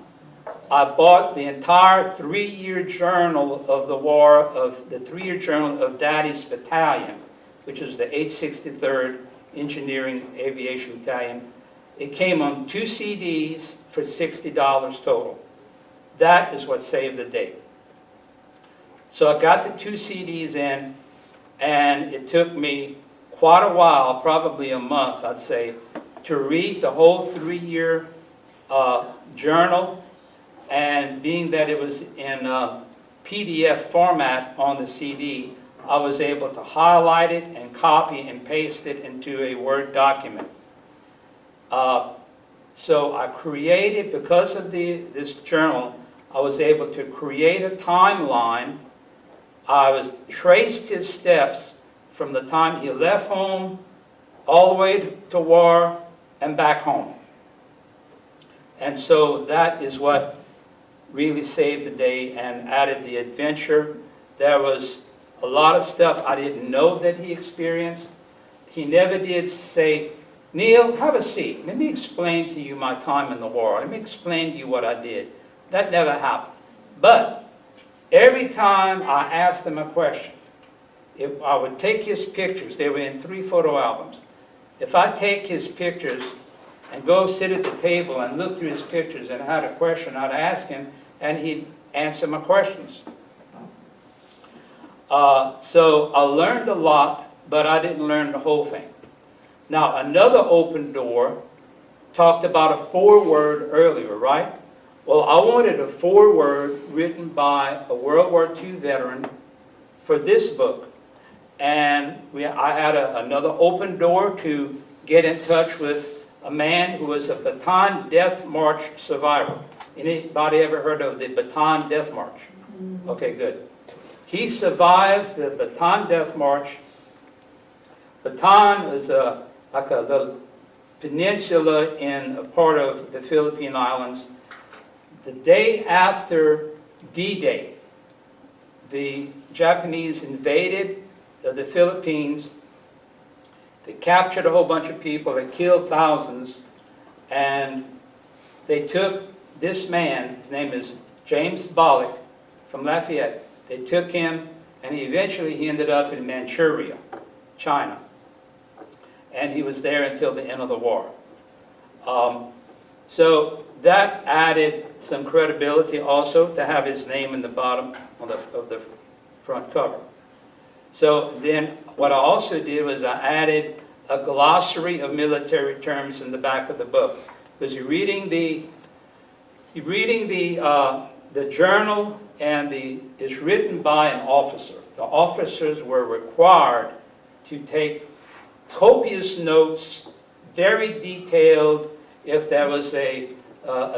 I bought the entire 3-year journal of the war, the 3-year journal of Daddy's battalion, which was the 863rd Engineering Aviation Battalion. It came on 2 CDs for $60 total. That is what saved the day. So I got the 2 CDs in, and it took me quite a while, probably a month, I'd say, to read the whole 3-year journal. And being that it was in PDF format on the CD, I was able to highlight it and copy and paste it into a Word document. So I created, because of this journal, I was able to create a timeline. I traced his steps from the time he left home all the way to war and back home. And so that is what really saved the day and added the adventure. There was a lot of stuff I didn't know that he experienced. He never did say, Neal, have a seat. Let me explain to you my time in the war. Let me explain to you what I did. That never happened. But every time I asked him a question, if I would take his pictures, they were in 3 photo albums. If I take his pictures and go sit at the table and look through his pictures and I had a question, I'd ask him and he'd answer my questions. So I learned a lot, but I didn't learn the whole thing. Now, another open door talked about a foreword earlier, right? Well, I wanted a foreword written by a World War II veteran for this book. And I had another open door to get in touch with a man who was a Bataan Death March survivor. Anybody ever heard of the Bataan Death March? Okay, good. He survived the Bataan Death March. Bataan is like a little peninsula in a part of the Philippine Islands. The day after D-Day, the Japanese invaded the Philippines. They captured a whole bunch of people, they killed thousands, and they took this man, his name is James Bollock from Lafayette. They took him, and he ended up in Manchuria, China. And he was there until the end of the war. So that added some credibility also to have his name in the bottom of the front cover. So then what I also did was I added a glossary of military terms in the back of the book. Because you're reading the journal, and it's written by an officer. The officers were required to take copious notes, very detailed. If there was a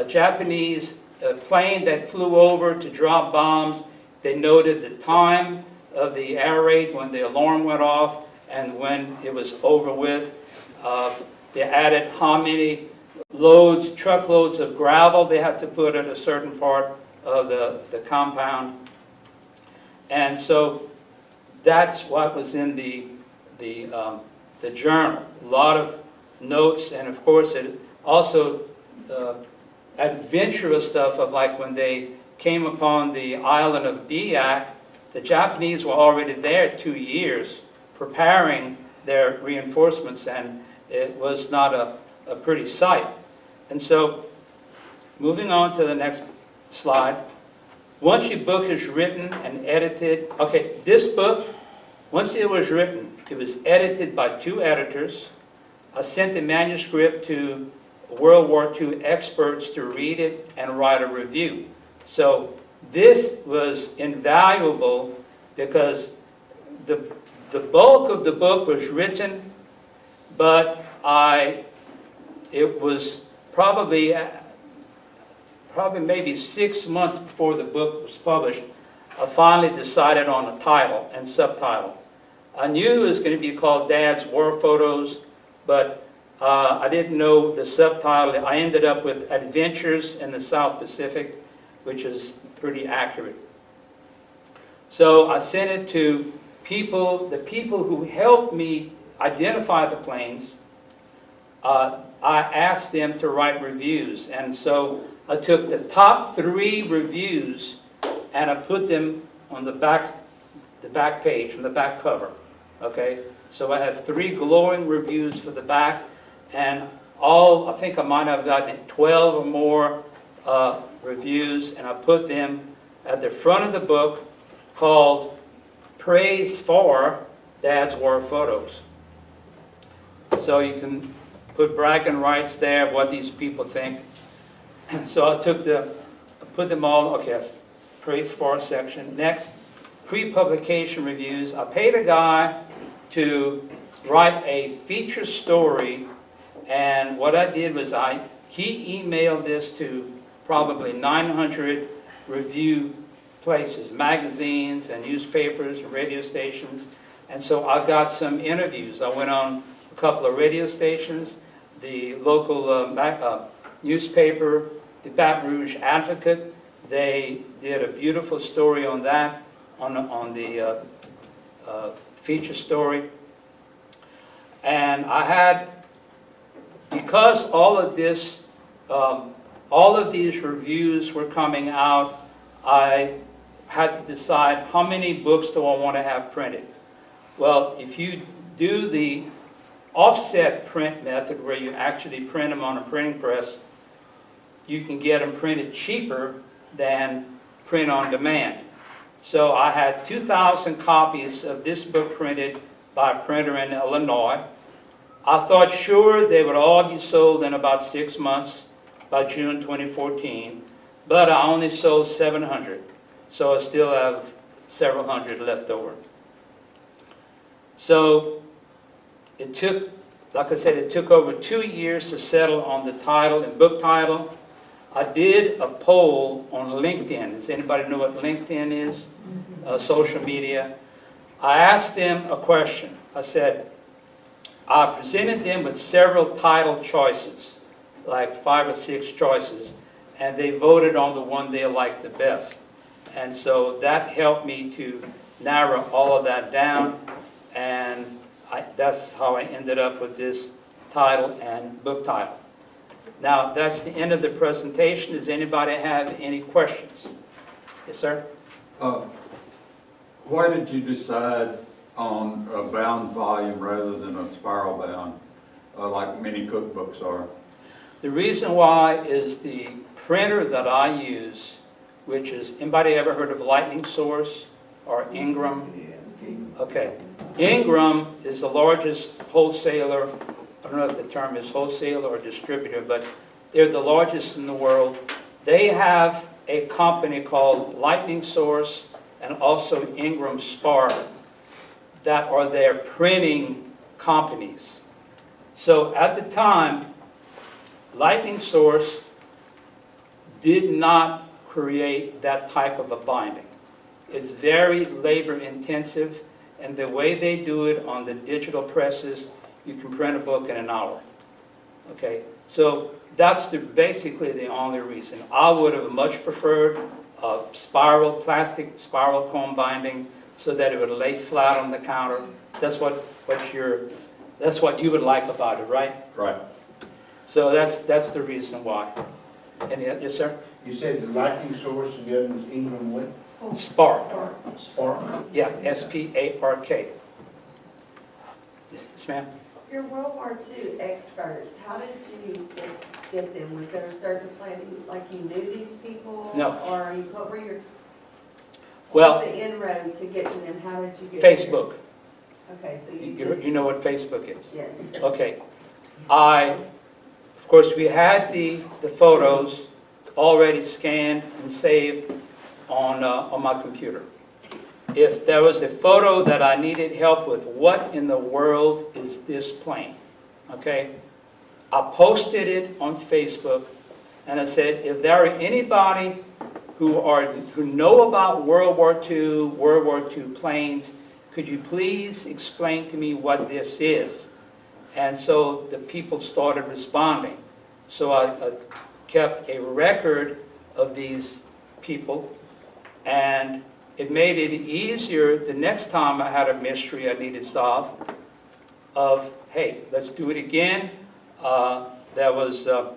Japanese plane that flew over to drop bombs, they noted the time of the air raid when the alarm went off and when it was over with. They added how many truckloads of gravel they had to put at a certain part of the compound. And so that's what was in the journal. A lot of notes, and of course it also adventurous stuff of like when they came upon the island of Biak, the Japanese were already there 2 years preparing their reinforcements, and it was not a pretty sight. And so, moving on to the next slide. Once your book is written and edited, okay, this book, once it was written, it was edited by 2 editors. I sent the manuscript to World War II experts to read it and write a review. So this was invaluable because the bulk of the book was written, but it was probably maybe 6 months before the book was published, I finally decided on a title and subtitle. I knew it was going to be called Dad's War Photos, but I didn't know the subtitle. I ended up with Adventures in the South Pacific, which is pretty accurate. So I sent it to the people who helped me identify the planes. I asked them to write reviews, and so I took the top 3 reviews and I put them on the back page, on the back cover. Okay, so I have 3 glowing reviews for the back, and I think I might have gotten 12 or more reviews, and I put them at the front of the book called Praise for Dad's War Photos. So you can put bragging rights there of what these people think. So I put them all, okay, Praise for section. Next, pre-publication reviews. I paid a guy to write a feature story, and what I did was he emailed this to probably 900 review places, magazines and newspapers and radio stations, and so I got some interviews. I went on a couple of radio stations, the local newspaper, the Baton Rouge Advocate. They did a beautiful story on that, on the feature story. And I had, because all of these reviews were coming out, I had to decide how many books do I want to have printed. Well, if you do the offset print method, where you actually print them on a printing press, you can get them printed cheaper than print on demand. So I had 2,000 copies of this book printed by a printer in Illinois. I thought sure they would all be sold in about 6 months, by June 2014, but I only sold 700. So I still have several hundred left over. So it took, like I said, it took over 2 years to settle on the title and book title. I did a poll on LinkedIn. Does anybody know what LinkedIn is? Social media. I asked them a question. I said, I presented them with several title choices, like 5 or 6 choices, and they voted on the one they liked the best. And so that helped me to narrow all of that down, and that's how I ended up with this title and book title. Now, that's the end of the presentation. Does anybody have any questions? Yes, sir? Why did you decide on a bound volume rather than a spiral bound, like many cookbooks are? The reason why is the printer that I use, which is, anybody ever heard of Lightning Source or Ingram? Okay. Ingram is the largest wholesaler. I don't know if the term is wholesaler or distributor, but they're the largest in the world. They have a company called Lightning Source and also Ingram Spark that are their printing companies. So at the time, Lightning Source did not create that type of a binding. It's very labor intensive, and the way they do it on the digital presses, you can print a book in an hour. Okay, so that's basically the only reason. I would have much preferred a plastic spiral comb binding so that it would lay flat on the counter. That's what you would like about it, right? Right. So that's the reason why. Yes, sir? You said the lighting source of the other was Ingram what? Spark. Spark? Yeah, S-P-A-R-K. Yes, ma'am? Your World War II experts, how did you get them? Was there a certain plan, like you knew these people? No. Or what were your, Well, what was the inroad to get to them? How did you get there? Facebook. Okay, so you just, You know what Facebook is? yes. Okay. Of course, we had the photos already scanned and saved on my computer. If there was a photo that I needed help with, what in the world is this plane? Okay? I posted it on Facebook, and I said, if there are anybody who know about World War II planes, could you please explain to me what this is? And so the people started responding. So I kept a record of these people, and it made it easier the next time I had a mystery I needed solved of, hey, let's do it again. There's a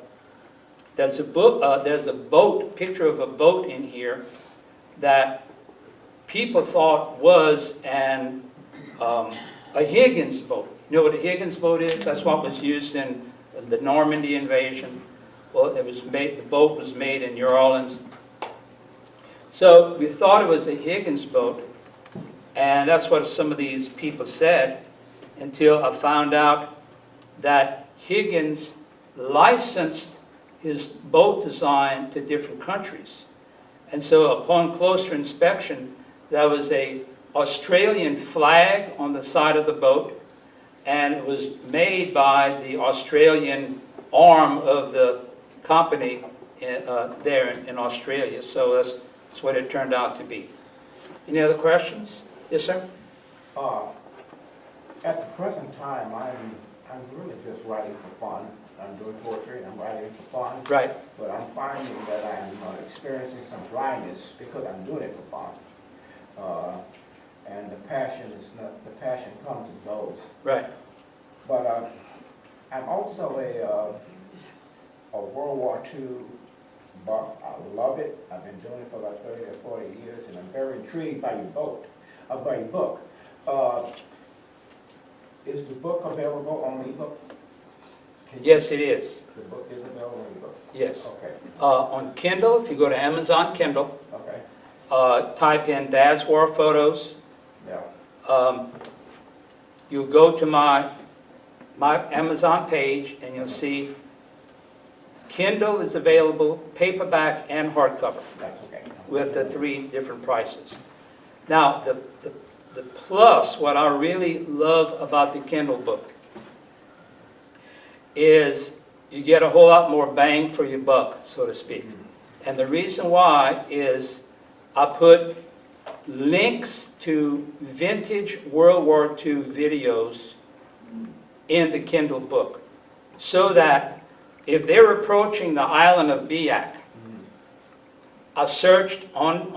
boat, picture of a boat in here that people thought was a Higgins boat. You know what a Higgins boat is? That's what was used in the Normandy invasion. Well, the boat was made in New Orleans. So we thought it was a Higgins boat, and that's what some of these people said, until I found out that Higgins licensed his boat design to different countries. And so upon closer inspection, there was an Australian flag on the side of the boat, and it was made by the Australian arm of the company there in Australia. So that's what it turned out to be. Any other questions? Yes, sir? At the present time, I'm really just writing for fun. I'm doing poetry, and I'm writing for fun. Right. But I'm finding that I'm experiencing some dryness because I'm doing it for fun. And the passion comes and goes. Right. But I'm also a World War II buff. I love it. I've been doing it for about 30 or 40 years, and I'm very intrigued by your book. Is the book available on ebook? Yes, it is. The book is available on ebook? Yes. Okay, On Kindle, if you go to Amazon Kindle, okay, type in Dad's War Photos. yeah. You'll go to my Amazon page, and you'll see Kindle is available, paperback and hardcover, That's okay. with the 3 different prices. Now, the plus, what I really love about the Kindle book, is you get a whole lot more bang for your buck, so to speak. And the reason why is I put links to vintage World War II videos in the Kindle book, so that if they're approaching the island of Biak, I searched on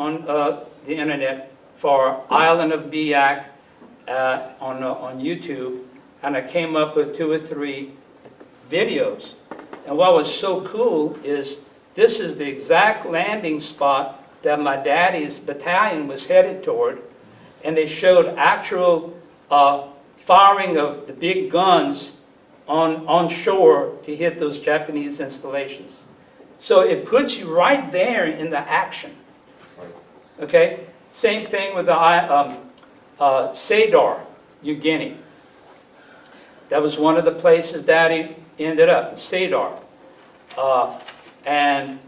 the internet for Island of Biak on YouTube, and I came up with 2 or 3 videos. And what was so cool is this is the exact landing spot that my daddy's battalion was headed toward, and they showed actual firing of the big guns on shore to hit those Japanese installations. So it puts you right there in the action. Okay? Same thing with the Sadar, New Guinea. That was one of the places Daddy ended up, Sadar. And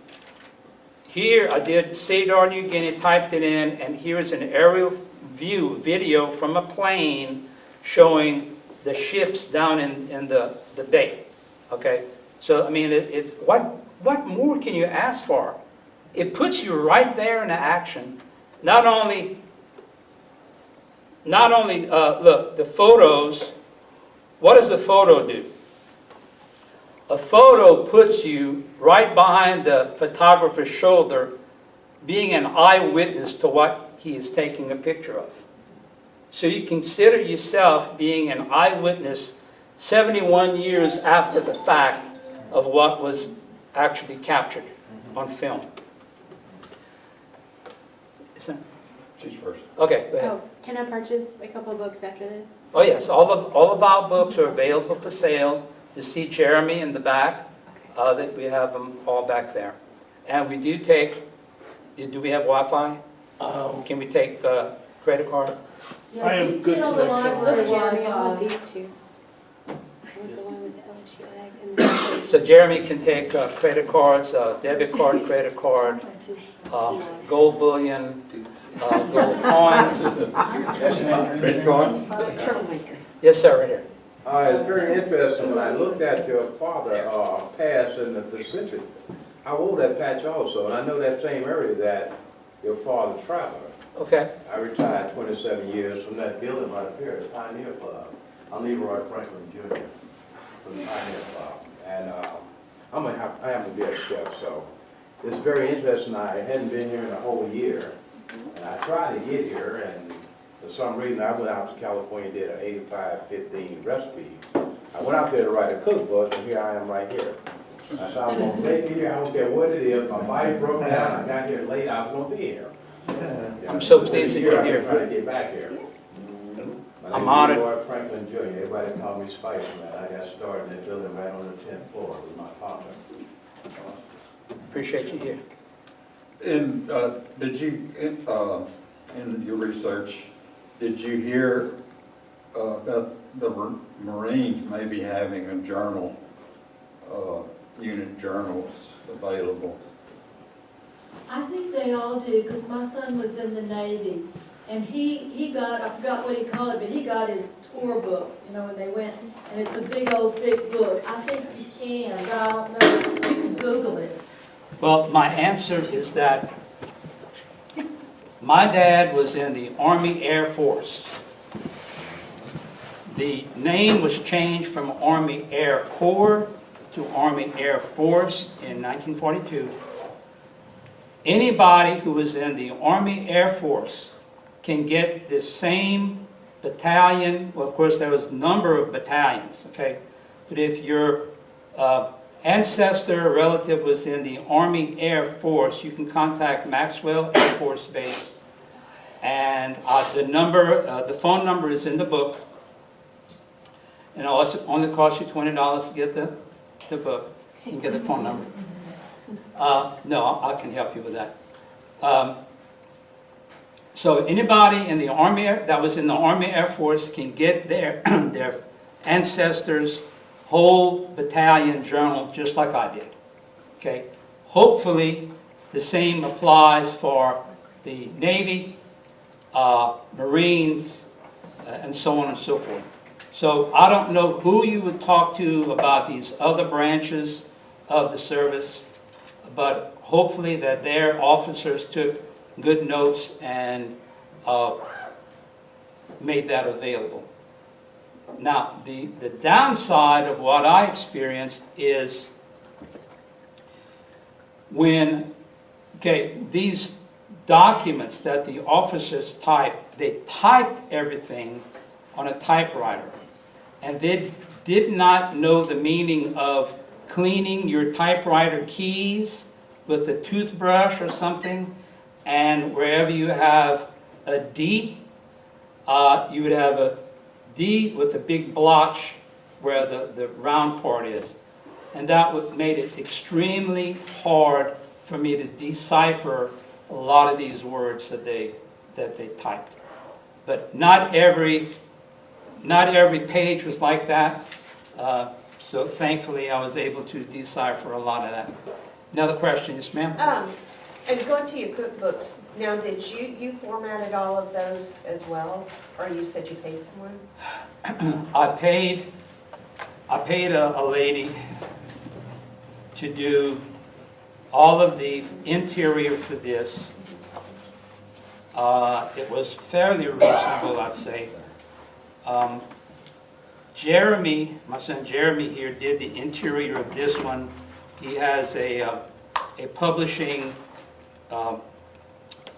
here I did Sadar, New Guinea, typed it in, and here's an aerial view video from a plane showing the ships down in the bay. Okay? So, I mean, it's what more can you ask for? It puts you right there in the action. Not only, look, the photos, what does the photo do? A photo puts you right behind the photographer's shoulder, being an eyewitness to what he is taking a picture of. So you consider yourself being an eyewitness 71 years after the fact of what was actually captured on film. Is that- She's first. Okay, go ahead. Oh, can I purchase a couple of books after this? Oh, yes, all of our books are available for sale. You see Jeremy in the back, that we have them all back there. And we do take, do we have Wi-Fi? Can we take credit card? I am good on the library Jeremy, I Wi-Fi. want these two. I want the one with the LSU ag and the. So Jeremy can take credit cards, debit card, credit card, gold bullion, gold coins. Credit cards? Troublemaker. Yes, sir, right here. It's very interesting, when I looked at your father, passed in the Pacific, how old that patch also, and I know that same area that your father traveled. Okay. I retired 27 years from that building right up here, the Pioneer Club. I'm Leroy Franklin Jr. from the Pioneer Club. And I am to be a chef, so it's very interesting. I hadn't been here in a whole year. And I tried to get here, and for some reason I went out to California, did an 85-15 recipe. I went out there to write a cookbook, and here I am right here. I said, I'm going to make it here, I don't care what it is. My body broke down, I got here late, I was going to be here. I'm so pleased that you're here. I'm trying to get back here. I'm honored. Leroy Franklin Jr., everybody called me Spice Man. I got started in that building right on the 10th floor with my partner. Appreciate you here. And did you, in your research, did you hear about the Marines maybe having a journal, unit journals available? I think they all do, because my son was in the Navy, and he got, I forgot what he called it, but he got his tour book, you know, when they went, and it's a big old thick book. I think you can, but I don't know, you can Google it. Well, my answer is that my dad was in the Army Air Force. The name was changed from Army Air Corps to Army Air Force in 1942. Anybody who was in the Army Air Force can get the same battalion. Well, of course, there was a number of battalions, okay? But if your ancestor or relative was in the Army Air Force, you can contact Maxwell Air Force Base. And the phone number is in the book. And it also only costs you $20 to get the book. You can get the phone number. No, I can help you with that. So anybody in the Army that was in the Army Air Force can get their their ancestors' whole battalion journal just like I did. Okay. Hopefully, the same applies for the Navy, Marines, and so on and so forth. So I don't know who you would talk to about these other branches of the service, but hopefully that their officers took good notes and made that available. Now, the downside of what I experienced is when, these documents that the officers typed, they typed everything on a typewriter, and they did not know the meaning of cleaning your typewriter keys with a toothbrush or something, and wherever you have a D, you would have a D with a big blotch where the round part is. And that made it extremely hard for me to decipher a lot of these words that they typed. But not every page was like that. So thankfully I was able to decipher a lot of that. Another question, yes ma'am? And going to your cookbooks, now did you formatted all of those as well? Or you said you paid someone? I paid a lady to do all of the interior for this. It was fairly reasonable, I'd say. Jeremy, my son Jeremy here, did the interior of this one. He has a publishing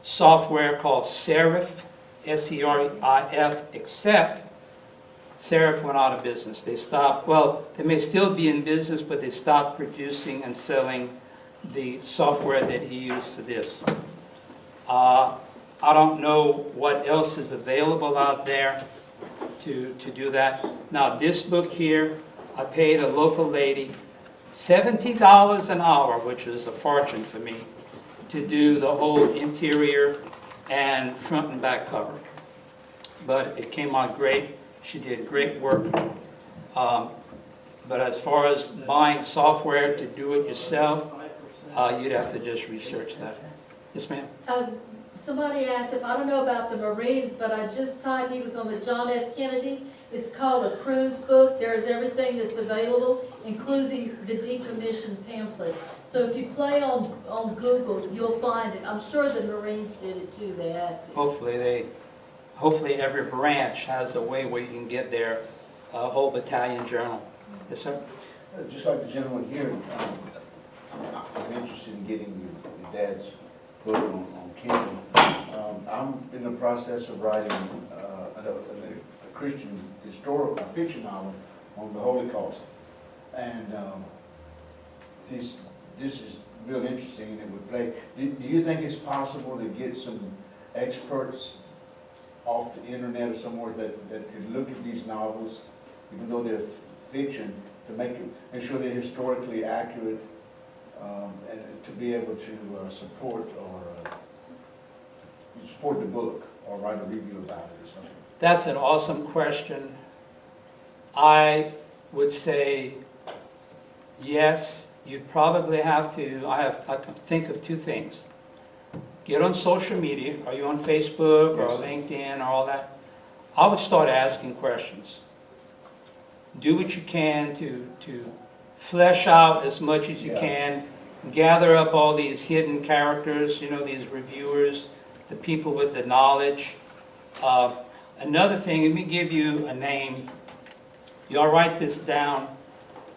software called Serif, S-E-R-I-F, except Serif went out of business. They stopped, well, they may still be in business, but they stopped producing and selling the software that he used for this. I don't know what else is available out there to do that. Now, this book here, I paid a local lady $70 an hour, which is a fortune for me, to do the whole interior and front and back cover. But it came out great. She did great work. But as far as buying software to do it yourself, you'd have to just research that. Yes, ma'am? Somebody asked if, I don't know about the Marines, but I just typed, he was on the John F. Kennedy. It's called a cruise book. There's everything that's available, including the decommissioned pamphlet. So if you play on Google, you'll find it. I'm sure the Marines did it too, they had to. Hopefully every branch has a way where you can get their whole battalion journal. Yes, sir? Just like the gentleman here, I'm interested in getting your dad's book on Kindle. I'm in the process of writing a Christian historical fiction novel on the Holocaust. And this is real interesting, and it would play. Do you think it's possible to get some experts off the internet or somewhere that could look at these novels, even though they're fiction, to make sure they're historically accurate, and to be able to support the book or write a review about it or something? That's an awesome question. I would say yes. You'd probably have to. I can think of two things. Get on social media. Are you on Facebook or LinkedIn or all that? I would start asking questions. Do what you can to flesh out as much as you can. Gather up all these hidden characters, these reviewers, the people with the knowledge. Another thing, let me give you a name. Y'all write this down.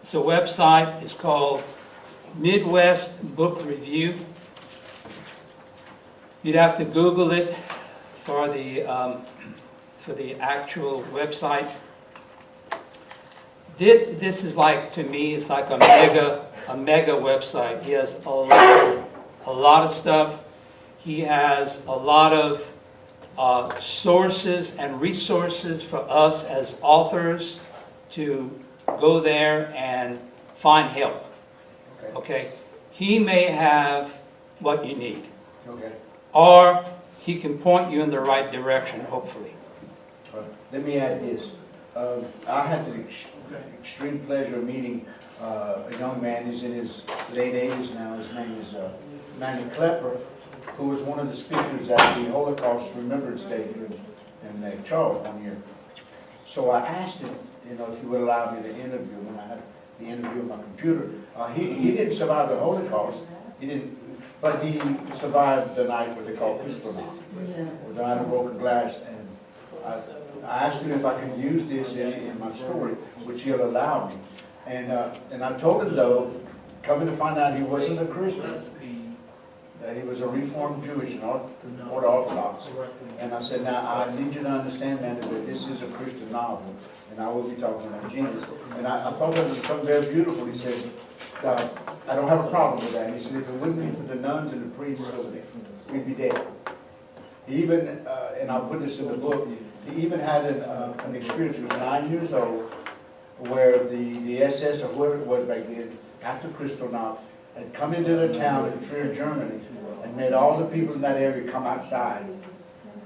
It's a website. It's called Midwest Book Review. You'd have to Google it for the actual website. This is like, to me, it's like a mega website. He has a lot of stuff. He has a lot of sources and resources for us as authors to go there and find help. Okay? He may have what you need. Okay. Or he can point you in the right direction, hopefully. Let me add this. I had the extreme pleasure of meeting a young man. He's in his late 80s now. His name is Manny Klepper, who was one of the speakers at the Holocaust Remembrance Day here in Lake Charles one year. So I asked him, if he would allow me to interview him, and I had the interview on my computer. He didn't survive the Holocaust. He didn't, but he survived the night what they call Kristallnacht, the night of broken glass. And I asked him if I could use this in my story, which he'll allow me. And I told him, though, coming to find out he wasn't a Christian, that he was a Reformed Jewish and Orthodox. And I said, now, I need you to understand, man, that this is a Christian novel, and I will be talking about Jesus. And I thought that was something very beautiful. He said, I don't have a problem with that. He said, if it wouldn't be for the nuns and the priests, we'd be dead. He even, and I'll put this in the book, he even had an experience. He was 9 years old, where the SS, or whoever it was back then, after Kristallnacht, had come into the town in Trier, Germany, and made all the people in that area come outside.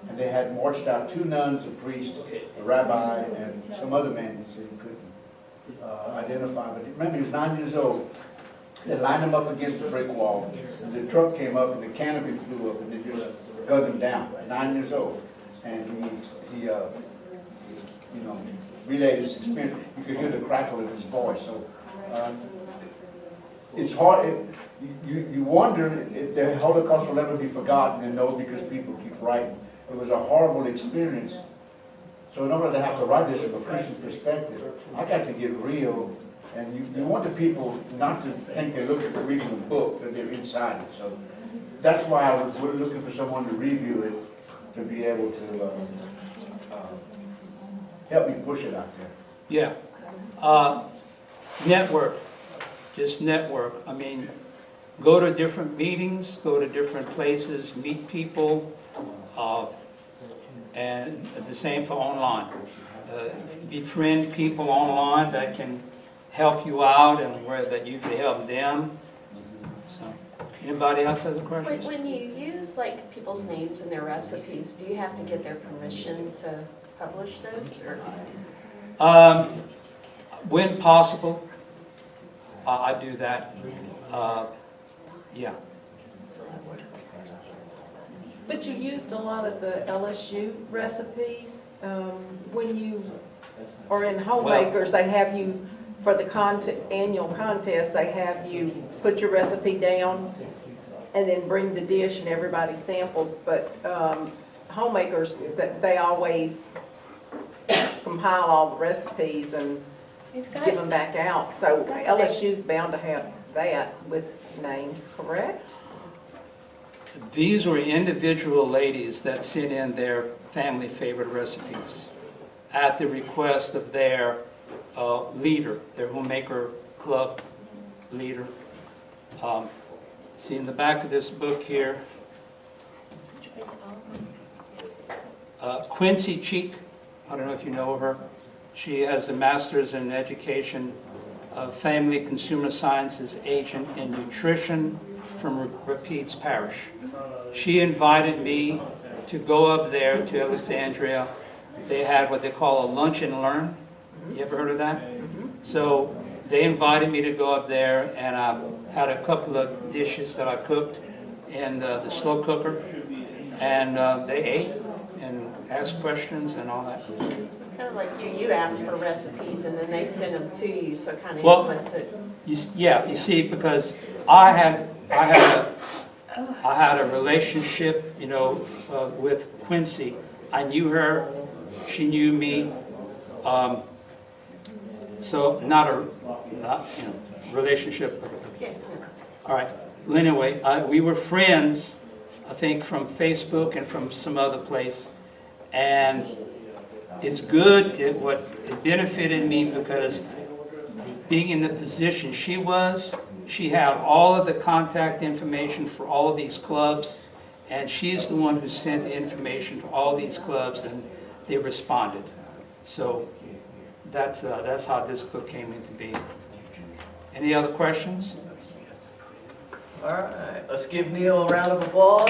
And they had marched out 2 nuns, a priest, a rabbi, and some other man he said he couldn't identify. But remember, he was 9 years old. They lined him up against the brick wall. And the truck came up, and the canopy flew up, and they just gunned him down. 9 years old. And he relayed his experience. You could hear the crackle in his voice. So it's hard. You wonder if the Holocaust will ever be forgotten, and no, because people keep writing. It was a horrible experience So in order to have to write this from a Christian perspective, I got to get real. And you want the people not to think they're reading a book, that they're inside it. So that's why we're looking for someone to review it, to be able to help me push it out there. Yeah. Network, just network. I mean, go to different meetings, go to different places, meet people, and the same for online. Befriend people online that can help you out and where that you can help them. So, anybody else has a question? When you use like people's names and their recipes, do you have to get their permission to publish those or? When possible, I do that. Yeah. But you used a lot of the LSU recipes. When you are in Homemakers, they have you, for the annual contest, they have you put your recipe down and then bring the dish and everybody samples. But Homemakers, they always compile all the recipes and give them back out. So LSU's bound to have that with names, correct? These were individual ladies that sent in their family favorite recipes at the request of their leader, their homemaker club leader. See in the back of this book here, Quincy Cheek, I don't know if you know her. She has a master's in education, family consumer sciences agent in nutrition from Rapides Parish. She invited me to go up there to Alexandria. They had what they call a lunch and learn. You ever heard of that? So they invited me to go up there, and I had a couple of dishes that I cooked in the slow cooker, and they ate and asked questions and all that. Kind of like you ask for recipes and then they send them to you, so kind of Well, implicit. You see, because I had a relationship, with Quincy. I knew her, she knew me. So not relationship. All right. Well, anyway, we were friends, I think, from Facebook and from some other place, and it's good. It benefited me because being in the position she was, she had all of the contact information for all of these clubs, and she's the one who sent the information to all these clubs, and they responded. So that's how this book came into being. Any other questions? All right, let's give Neal a round of applause.